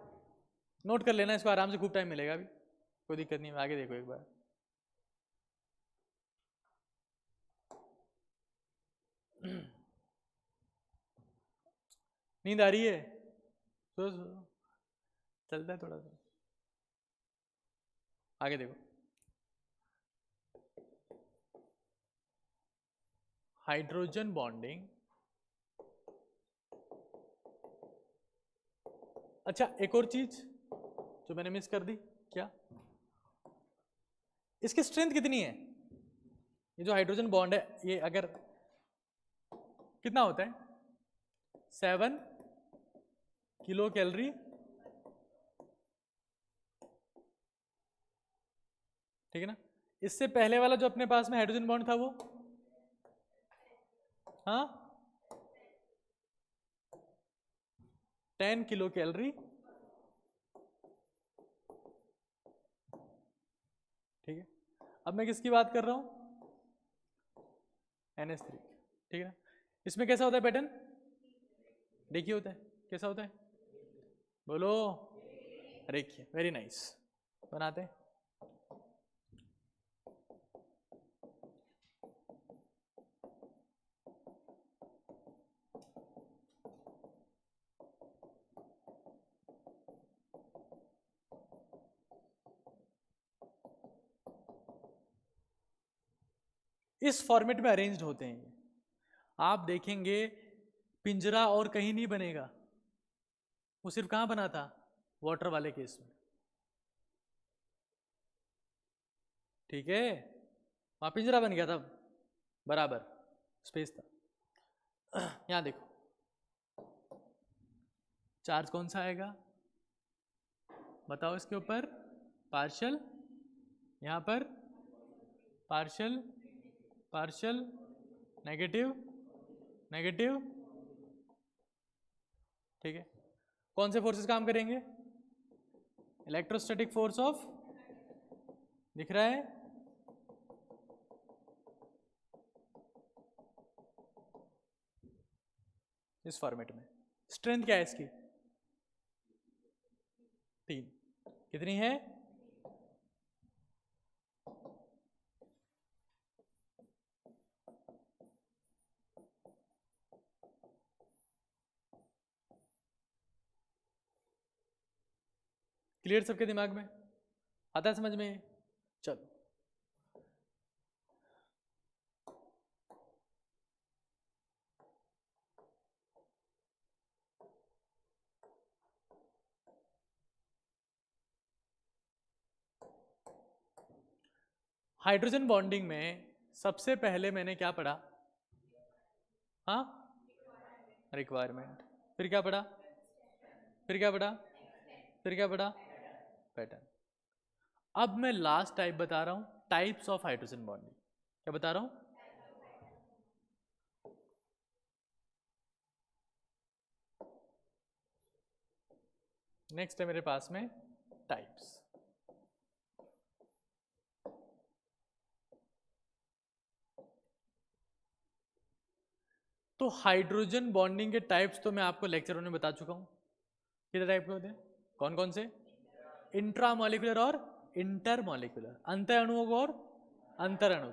Speaker 1: नोट कर लेना इसको, आराम से खूब टाइम मिलेगा अभी, कोई दिक्कत नहीं। आगे देखो एक बार। नींद आ रही है? सो चलता है थोड़ा सा। आगे देखो, हाइड्रोजन बॉन्डिंग। अच्छा, एक और चीज जो मैंने मिस कर दी, क्या? इसकी स्ट्रेंथ कितनी है? ये जो हाइड्रोजन बॉन्ड है, ये अगर कितना होता है? 7 किलो कैलोरी। ठीक है ना? इससे पहले वाला जो अपने पास में हाइड्रोजन बॉन्ड था वो, हाँ, 10 किलो कैलोरी। ठीक है, अब मैं किसकी बात कर रहा हूं? NH3। ठीक है ना? इसमें कैसा होता है पैटर्न? देखिए होता है, कैसा होता है? बोलो। रेखीय। Very nice. बनाते हैं। इस फॉर्मेट में अरेंज्ड होते हैं। आप देखेंगे पिंजरा और कहीं नहीं बनेगा, वो सिर्फ कहां बना था? वाटर वाले केस में। ठीक है, वहां पिंजरा बन गया था, बराबर स्पेस था। यहां देखो, चार्ज कौन सा आएगा? बताओ इसके ऊपर। पार्शियल, यहां पर पार्शियल, पार्शियल, नेगेटिव, नेगेटिव। ठीक है, कौन से फोर्सेस काम करेंगे? इलेक्ट्रोस्टैटिक फोर्स ऑफ दिख रहा है? इस फॉर्मेट में स्ट्रेंथ क्या है इसकी? 3। कितनी है? क्लियर सबके दिमाग में? आता है समझ में? चलो, हाइड्रोजन बॉन्डिंग में सबसे पहले मैंने क्या पढ़ा? हाँ, रिक्वायरमेंट। फिर क्या पढ़ा? फिर क्या पढ़ा? फिर क्या पढ़ा? पैटर्न। अब मैं लास्ट टाइप बता रहा हूं, टाइप्स ऑफ हाइड्रोजन बॉन्डिंग। क्या बता रहा हूं? नेक्स्ट है मेरे पास में टाइप्स। तो हाइड्रोजन बॉन्डिंग के टाइप्स तो मैं आपको लेक्चरों में बता चुका हूं। कितने टाइप के होते हैं? कौन कौन से? इंट्रामॉलिक्यूलर और इंटरमॉलिक्यूलर, अंतर अणुओं और अंतर अणु।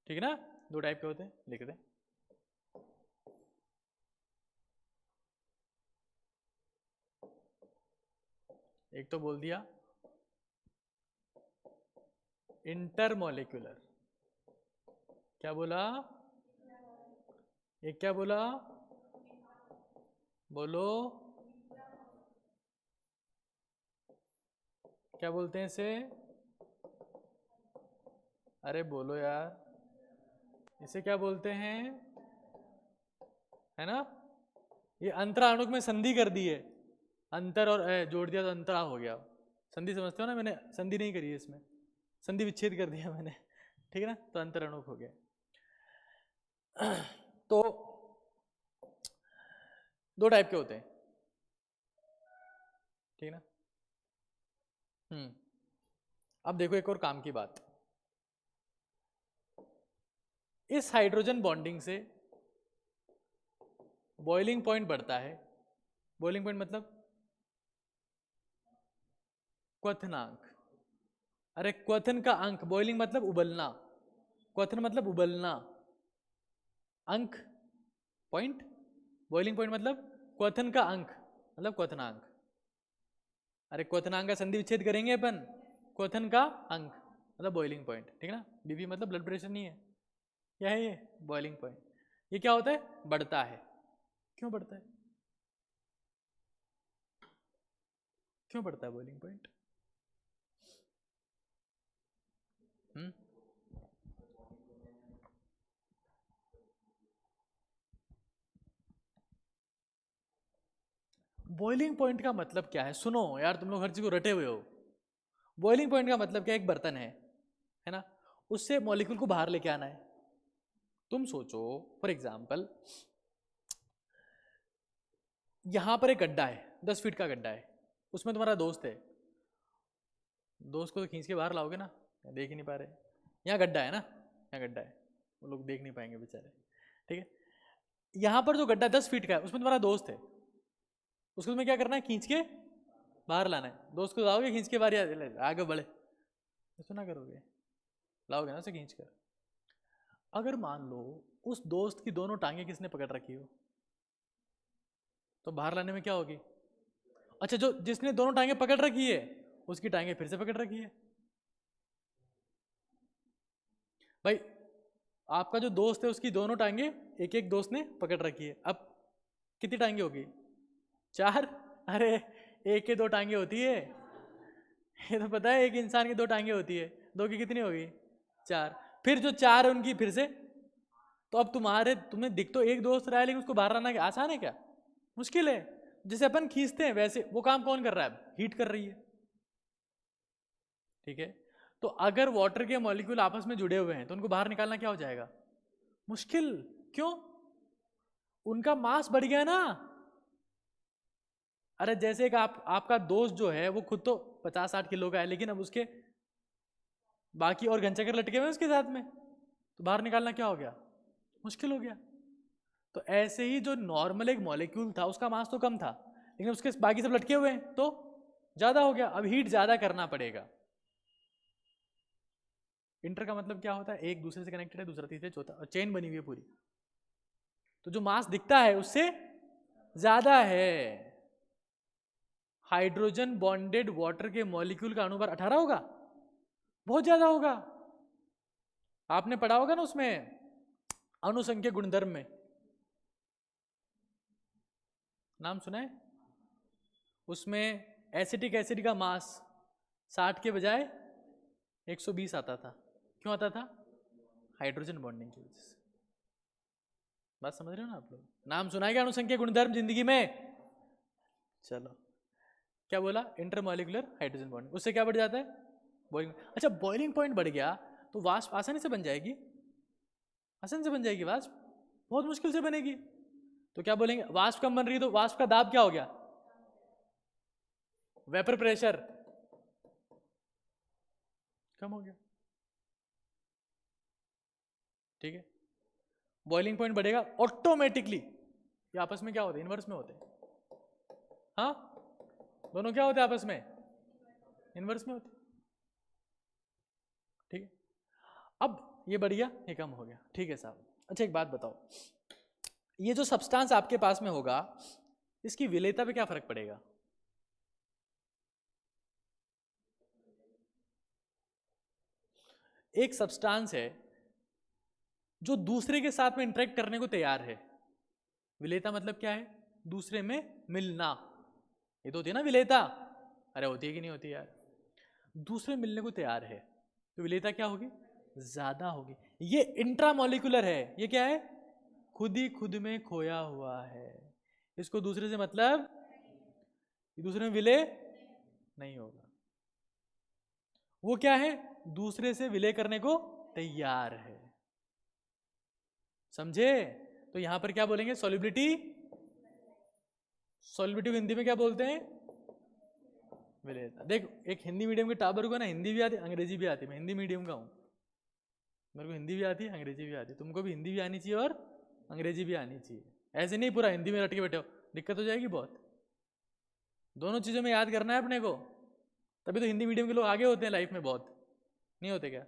Speaker 1: ठीक है ना? 2 टाइप के होते हैं, लिख दें। एक तो बोल दिया इंटरमॉलिक्यूलर। क्या बोला? एक क्या बोला? बोलो, क्या बोलते हैं इसे? अरे बोलो यार, इसे क्या बोलते हैं? है ना? ये अंतराणुक में संधि कर दी है, अंतर और जोड़ दिया तो अंतरा हो गया। संधि समझते हो ना? मैंने संधि नहीं करी है इसमें, संधि विच्छेद कर दिया मैंने। ठीक है ना? तो अंतराणुक हो गया। तो 2 टाइप के होते हैं, ठीक है ना? अब देखो एक और काम की बात, इस हाइड्रोजन बॉन्डिंग से बॉइलिंग पॉइंट बढ़ता है। बॉइलिंग पॉइंट मतलब क्वथनांक। अरे क्वथन का अंक, बॉइलिंग मतलब उबलना, क्वथन मतलब उबलना, अंक पॉइंट, बॉइलिंग पॉइंट मतलब क्वथन का अंक मतलब क्वथनांक। अरे क्वथनांक का संधि विच्छेद करेंगे अपन, क्वथन का अंक मतलब बॉइलिंग पॉइंट। ठीक है ना? बीपी मतलब ब्लड प्रेशर नहीं है, क्या है ये? Boiling point. ये क्या होता है? बढ़ता है। क्यों बढ़ता है? क्यों बढ़ता है बॉइलिंग पॉइंट? बॉइलिंग पॉइंट का मतलब क्या है? सुनो यार, तुम लोग हर चीज को रटे हुए हो। बॉइलिंग पॉइंट का मतलब क्या? एक बर्तन है ना? उससे मॉलिक्यूल को बाहर लेके आना है। तुम सोचो फॉर एग्जाम्पल, यहां पर एक गड्ढा है, 10 फीट का गड्ढा है, उसमें तुम्हारा दोस्त है। दोस्त को तो खींच के बाहर लाओगे ना? देख ही नहीं पा रहे, यहाँ गड्ढा है ना, यहाँ गड्ढा है, वो लोग देख नहीं पाएंगे बेचारे। ठीक है? यहाँ पर जो गड्ढा 10 फीट का है, उसमें तुम्हारा दोस्त है, उसको तुम्हें क्या करना है? खींच के बाहर लाना है। दोस्त को लाओगे खींच के बाहर, आगे बढ़े, ऐसा ना करोगे, लाओगे ना उसे खींच कर। अगर मान लो उस दोस्त की दोनों टांगे किसने पकड़ रखी हो, तो बाहर लाने में क्या होगी? अच्छा, जो जिसने दोनों टांगे पकड़ रखी है उसकी टांगे फिर से पकड़ रखी है। भाई आपका जो दोस्त है उसकी दोनों टांगे एक एक दोस्त ने पकड़ रखी है, अब कितनी टांगे होगी? 4। अरे एक के 2 टांगे होती है, ये तो पता है, एक इंसान की 2 टांगे होती है, 2 की कितनी होगी? 4। फिर जो 4 है उनकी फिर से। तो अब तुम्हें दिख तो एक दोस्त रहा है, लेकिन उसको बाहर लाना क्या आसान है क्या? मुश्किल है। जैसे अपन खींचते हैं वैसे वो काम कौन कर रहा है? हीट कर रही है। ठीक है? तो अगर वाटर के मॉलिक्यूल आपस में जुड़े हुए हैं तो उनको बाहर निकालना क्या हो जाएगा? मुश्किल। क्यों? उनका मास बढ़ गया ना। अरे जैसे एक आपका दोस्त जो है वो खुद तो 50-60 किलो का है, लेकिन अब उसके बाकी और घनचक्कर लटके हुए उसके साथ में, तो बाहर निकालना क्या हो गया, मुश्किल हो गया। तो ऐसे ही जो नॉर्मल एक मॉलिक्यूल था उसका मास तो कम था, लेकिन उसके बाकी सब लटके हुए हैं तो ज्यादा हो गया। अब हीट ज्यादा करना पड़ेगा। इंटर का मतलब क्या होता है, एक दूसरे से कनेक्टेड है, दूसरा तीसरे चौथा, और चेन बनी हुई है पूरी। तो जो मास दिखता है उससे ज्यादा है। हाइड्रोजन बॉन्डेड वाटर के मॉलिक्यूल का अणुभार 18 होगा, बहुत ज्यादा होगा। आपने पढ़ा होगा ना उसमें अणुसंख्या गुणधर्म में, नाम सुना है? उसमें एसिटिक एसिड का मास 60 के बजाय 120 आता था। क्यों आता था? हाइड्रोजन बॉन्डिंग की वजह से। बात समझ रहे हो ना आप लोग? नाम सुना है क्या अणुसंख्या गुणधर्म जिंदगी में? चलो, क्या बोला? इंटरमॉलिक्यूलर हाइड्रोजन बॉन्डिंग, उससे क्या बढ़ जाता है? बॉइलिंग। अच्छा, बॉइलिंग पॉइंट बढ़ गया तो वाष्प आसानी से बन जाएगी, आसानी से बन जाएगी वाष्प, बहुत मुश्किल से बनेगी। तो क्या बोलेंगे, वाष्प कम बन रही है तो वाष्प का दाब क्या हो गया, वेपर प्रेशर कम हो गया। ठीक है, बॉइलिंग पॉइंट बढ़ेगा ऑटोमेटिकली। ये आपस में क्या होते हैं, इनवर्स में होते हैं। हाँ, दोनों क्या होते हैं आपस में, इनवर्स में होते हैं। ठीक है, अब ये बढ़ गया, ये कम हो गया। ठीक है साहब। अच्छा एक बात बताओ, ये जो सब्सटेंस आपके पास में होगा इसकी विलेयता पे क्या फर्क पड़ेगा? एक सब्सटेंस है जो दूसरे के साथ में इंटरेक्ट करने को तैयार है। विलेयता मतलब क्या है? दूसरे में मिलना। ये तो होती है ना विलेयता। अरे होती है कि नहीं होती यार? दूसरे मिलने को तैयार है तो विलेयता क्या होगी, ज्यादा होगी। ये इंट्रामॉलिक्यूलर है, ये क्या है, खुद ही खुद में खोया हुआ है। इसको दूसरे से मतलब, दूसरे में विलय नहीं होगा। वो क्या है, दूसरे से विलय करने को तैयार है। समझे? तो यहां पर क्या बोलेंगे, सॉल्युबिलिटी। सॉल्युबिलिटी को हिंदी में क्या बोलते हैं, विलेयता। देख, एक हिंदी मीडियम के टाबर को ना हिंदी भी आती, अंग्रेजी भी आती। मैं हिंदी मीडियम का हूं, मेरे को हिंदी भी आती है, अंग्रेजी भी आती है। तुमको भी हिंदी भी आनी चाहिए और अंग्रेजी भी आनी चाहिए। ऐसे नहीं पूरा हिंदी में रट के बैठे हो, दिक्कत हो जाएगी बहुत। दोनों चीज़ों में याद करना है अपने को, तभी तो हिंदी मीडियम के लोग आगे होते हैं लाइफ में बहुत। नहीं होते क्या?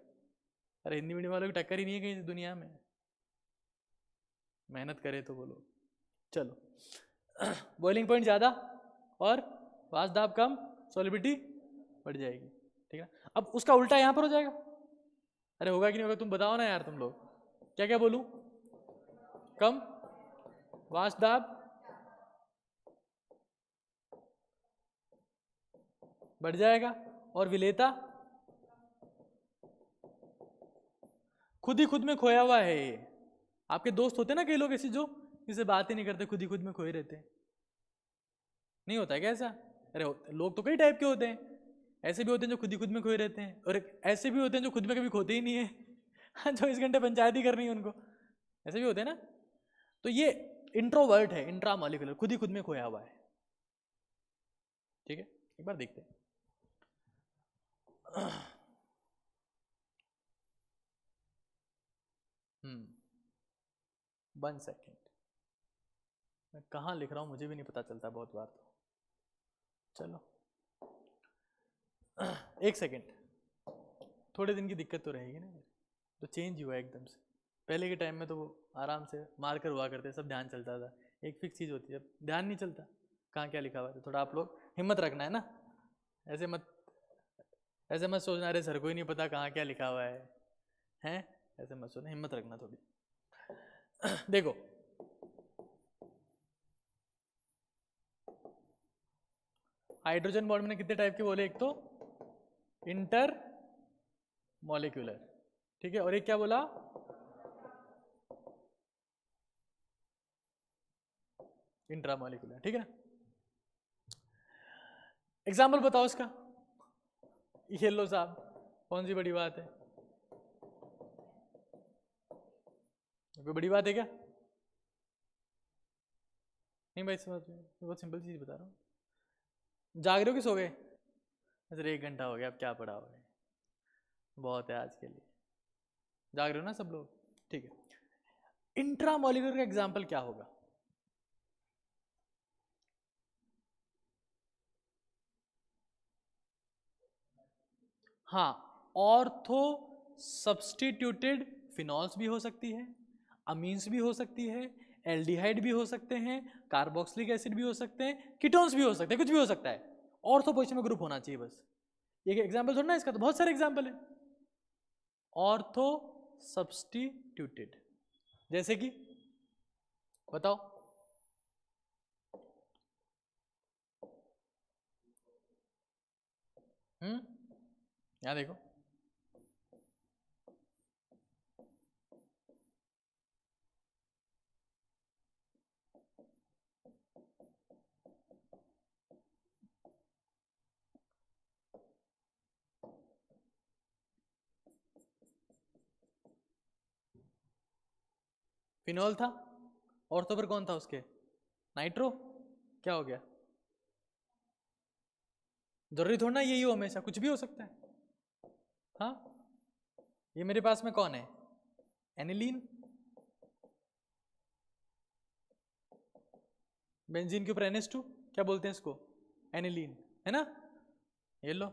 Speaker 1: अरे हिंदी मीडियम वालों की टक्कर ही नहीं है कहीं दुनिया में, मेहनत करे तो बोलो। चलो, बॉइलिंग पॉइंट ज़्यादा और वाष्प दाब कम, सॉल्युबिलिटी बढ़ जाएगी। ठीक है, अब उसका उल्टा यहाँ पर हो जाएगा। अरे होगा कि नहीं होगा, तुम बताओ ना यार तुम लोग। क्या क्या बोलूं, कम वाष्प दाब बढ़ जाएगा और विलेयता खुद ही खुद में खोया हुआ है। ये आपके दोस्त होते ना कई लोग ऐसे जो जिसे बात ही नहीं करते, खुद ही खुद में खोए रहते हैं। नहीं होता है क्या ऐसा? अरे लोग तो कई टाइप के होते हैं। ऐसे भी होते हैं जो खुद ही खुद में खोए रहते हैं, और ऐसे भी होते हैं जो खुद में कभी खोते ही नहीं है। 24 घंटे पंचायत ही करनी है उनको। ऐसे भी होते हैं ना। तो ये इंट्रोवर्ट है, इंट्रामॉलिक्यूलर, खुद ही खुद में खोया हुआ है। ठीक है, एक बार देखते हैं। 1 सेकेंड, मैं कहाँ लिख रहा हूँ मुझे भी नहीं पता चलता बहुत बार। तो चलो 1 सेकेंड, थोड़े दिन की दिक्कत तो रहेगी ना, तो चेंज हुआ एकदम से। पहले के टाइम में तो वो आराम से मार कर हुआ करते, सब ध्यान चलता था। एक फिक्स चीज़ होती है, अब ध्यान नहीं चलता कहाँ क्या लिखा हुआ है। थोड़ा आप लोग हिम्मत रखना है ना, ऐसे मत सोचना अरे सर को ही नहीं पता कहाँ क्या लिखा हुआ है, हैं? ऐसे मत सोचना, हिम्मत रखना थोड़ी। देखो, हाइड्रोजन बॉन्ड में कितने टाइप के बोले, एक तो इंटर मॉलिक्यूलर, ठीक है, और एक क्या बोला, इंट्रामॉलिक्यूलर। ठीक है ना? एग्जाम्पल बताओ इसका। ये लो साहब, कौन सी बड़ी बात है? कोई बड़ी बात है क्या? नहीं भाई, समझ बहुत सिंपल चीज बता रहा हूँ। जाग रहे हो कि सो गए? सर 1 घंटा हो गया, अब क्या पढ़ा हो? बहुत है आज के लिए, जाग रहे हो ना सब लोग? ठीक है, इंट्रामोलिकुलर का एग्जाम्पल क्या होगा? हाँ, ऑर्थो सब्सटीट्यूटेड फिनॉल्स भी हो सकती है, अमीन्स भी हो सकती है, एल्डिहाइड भी हो सकते हैं, कार्बोक्सिलिक एसिड भी हो सकते हैं, कीटोन्स भी हो सकते हैं, कुछ भी हो सकता है, ऑर्थो पोजिशन में ग्रुप होना चाहिए बस। एक एग्जाम्पल थोड़ा ना इसका, तो बहुत सारे एग्जाम्पल है। ऑर्थो सब्सटीट्यूटेड जैसे कि बताओ। यहाँ देखो, फिनॉल था, ऑर्थो पर कौन था उसके? नाइट्रो। क्या हो गया? जरूरी थोड़ा ना यही हो, हमेशा कुछ भी हो सकता है। हाँ, ये मेरे पास में कौन है? एनिलीन। बेंजीन के ऊपर NH2, क्या बोलते हैं इसको? एनिलीन, है ना? ये लो,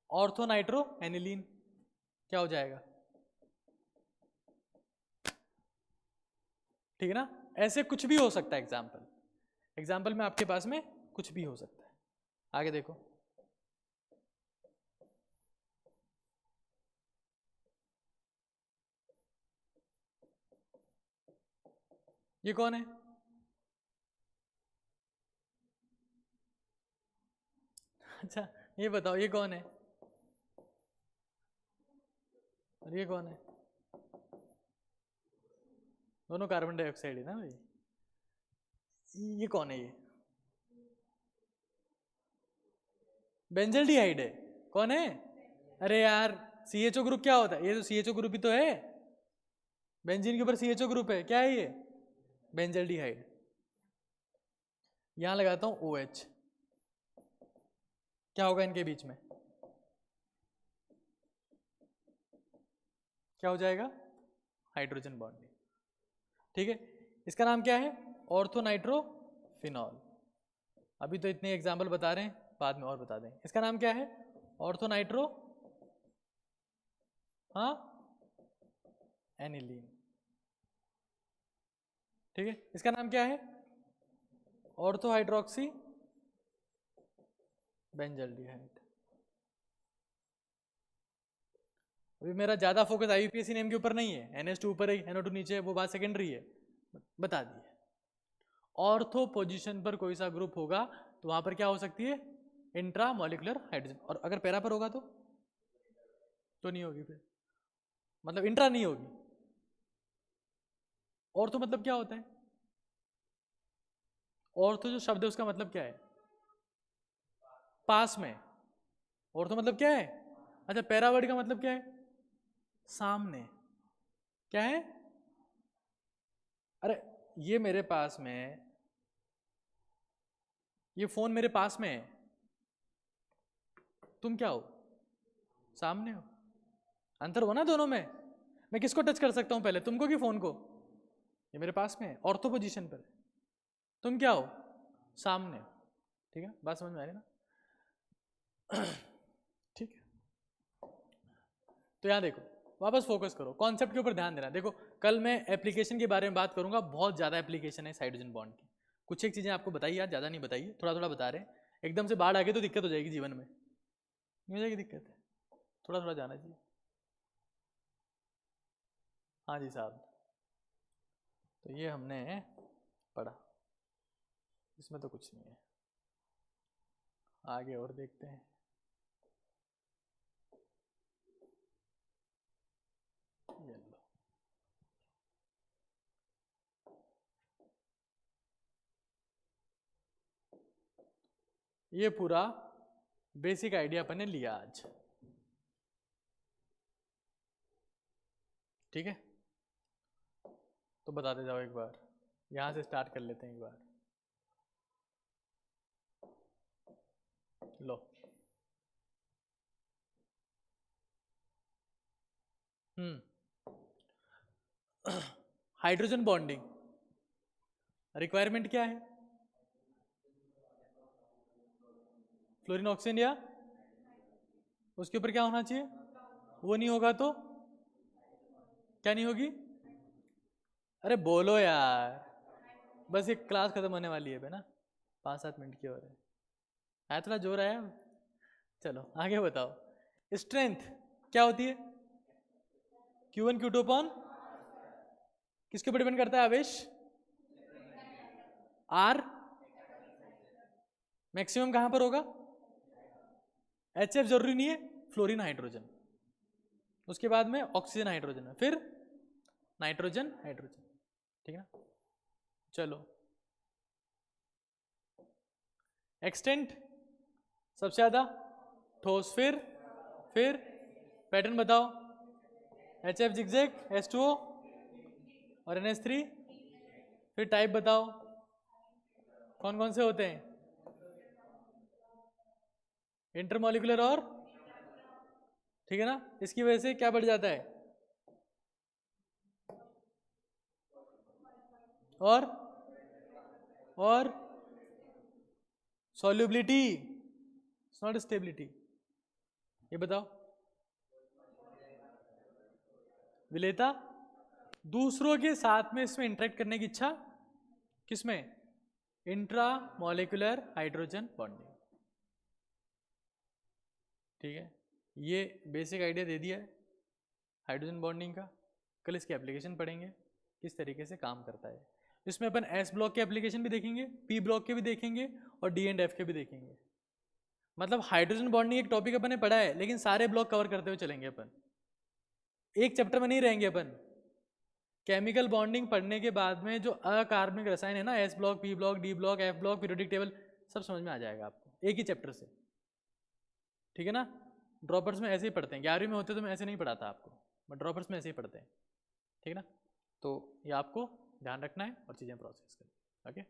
Speaker 1: ऑर्थो नाइट्रो एनिलीन, क्या हो जाएगा? ठीक है ना? ऐसे कुछ भी हो सकता है एग्जाम्पल, एग्जाम्पल में आपके पास में कुछ भी हो सकता है। आगे देखो, ये कौन है? अच्छा, ये बताओ ये कौन है? और ये कौन है? दोनों कार्बन डाइऑक्साइड है ना भाई। ये कौन है? ये बेंजल्डिहाइड है। कौन है? अरे यार, CHO ग्रुप क्या होता है? ये तो CHO ग्रुप ही तो है, बेंजीन के ऊपर CHO ग्रुप है, क्या है ये? बेंजल्डिहाइड। यहां लगाता हूं OH, क्या होगा इनके बीच में? क्या हो जाएगा? Hydrogen bonding. ठीक है, इसका नाम क्या है? Ortho nitro phenol. अभी तो इतने एग्जाम्पल बता रहे हैं, बाद में और बता दें। इसका नाम क्या है? ऑर्थो नाइट्रो, हाँ, एनिलीन। ठीक है, इसका नाम क्या है? Ortho hydroxy benzaldehyde. अभी मेरा ज्यादा फोकस IUPAC नेम के ऊपर नहीं है, NH2 ऊपर है, NO2 नीचे है, वो बात सेकेंडरी है, बता दी है। ऑर्थो पोजीशन पर कोई सा ग्रुप होगा तो वहां पर क्या हो सकती है? Intra molecular hydrogen. और अगर पैरा पर होगा तो नहीं होगी, फिर मतलब इंट्रा नहीं होगी। ऑर्थो मतलब क्या होता है? ऑर्थो जो शब्द है उसका मतलब क्या है? पास में। ऑर्थो मतलब क्या है? अच्छा, पैरा वर्ड का मतलब क्या है? सामने। क्या है? अरे, ये मेरे पास में, ये फोन मेरे पास में है, तुम क्या हो? सामने हो। अंतर हो ना दोनों में। मैं किसको टच कर सकता हूं पहले, तुमको कि फोन को? ये मेरे पास में है, ऑर्थो पोजीशन पर। तुम क्या हो? सामने हो। ठीक है, बात समझ में आ रही ना? ठीक है, तो यहाँ देखो, वापस फोकस करो, कॉन्सेप्ट के ऊपर ध्यान देना। देखो, कल मैं एप्लीकेशन के बारे में बात करूंगा, बहुत ज़्यादा एप्लीकेशन है हाइड्रोजन बॉन्ड की। कुछ एक चीज़ें आपको बताइए यार, ज़्यादा नहीं बताइए, थोड़ा थोड़ा बता रहे हैं। एकदम से बाढ़ आ गई तो दिक्कत हो जाएगी जीवन में, नहीं हो जाएगी दिक्कत है, थोड़ा थोड़ा जाना चाहिए। हाँ जी साहब, तो ये हमने पढ़ा, इसमें तो कुछ नहीं है, आगे और देखते हैं। ये लो, ये पूरा बेसिक आइडिया अपन ने लिया आज। ठीक है, तो बताते जाओ एक बार, यहाँ से स्टार्ट कर लेते हैं एक बार। लो हाइड्रोजन बॉन्डिंग रिक्वायरमेंट क्या है? फ्लोरीन ऑक्सीजन या उसके ऊपर क्या होना चाहिए? वो नहीं होगा तो क्या नहीं होगी? अरे बोलो यार, बस ये क्लास खत्म होने वाली है ना, 5-7 मिनट की और है थोड़ा जोर आया। चलो आगे बताओ। स्ट्रेंथ क्या होती है? Q1 Q2 अपॉन किसके ऊपर डिपेंड करता है आवेश? R मैक्सिमम कहां पर होगा? HF जरूरी नहीं है, फ्लोरीन हाइड्रोजन, उसके बाद में ऑक्सीजन हाइड्रोजन है, फिर नाइट्रोजन हाइड्रोजन, ठीक है ना। चलो एक्सटेंट सबसे ज्यादा ठोस, फिर पैटर्न बताओ। HF जिगजैग, H2O और NH3, फिर टाइप बताओ कौन कौन से होते हैं? इंटरमॉलिकुलर और, ठीक है ना। इसकी वजह से क्या बढ़ जाता है? और सॉल्युबिलिटी, नॉट स्टेबिलिटी। ये बताओ। विलेयता, दूसरों के साथ में इसमें इंटरेक्ट करने की इच्छा, किसमें? इंट्रा मॉलिक्यूलर हाइड्रोजन बॉन्डिंग, ठीक है। ये बेसिक आइडिया दे दिया है हाइड्रोजन बॉन्डिंग का। कल इसकी एप्लीकेशन पढ़ेंगे किस तरीके से काम करता है। इसमें अपन S ब्लॉक के एप्लीकेशन भी देखेंगे, P ब्लॉक के भी देखेंगे और D एंड F के भी देखेंगे। मतलब हाइड्रोजन बॉन्डिंग एक टॉपिक अपन ने पढ़ा है, लेकिन सारे ब्लॉक कवर करते हुए चलेंगे अपन, एक चैप्टर में नहीं रहेंगे अपन। केमिकल बॉन्डिंग पढ़ने के बाद में जो अकार्बनिक रसायन है ना, S block, P block, D block, F block, periodic table, सब समझ में आ जाएगा आपको एक ही चैप्टर से, ठीक है ना। ड्रॉपर्स में ऐसे ही पढ़ते हैं, 11वीं में होते तो मैं ऐसे नहीं पढ़ाता आपको, बट ड्रॉपर्स में ऐसे ही पढ़ते हैं, ठीक है ना। तो ये आपको ध्यान रखना है और चीज़ें प्रोसेस करनी, ओके।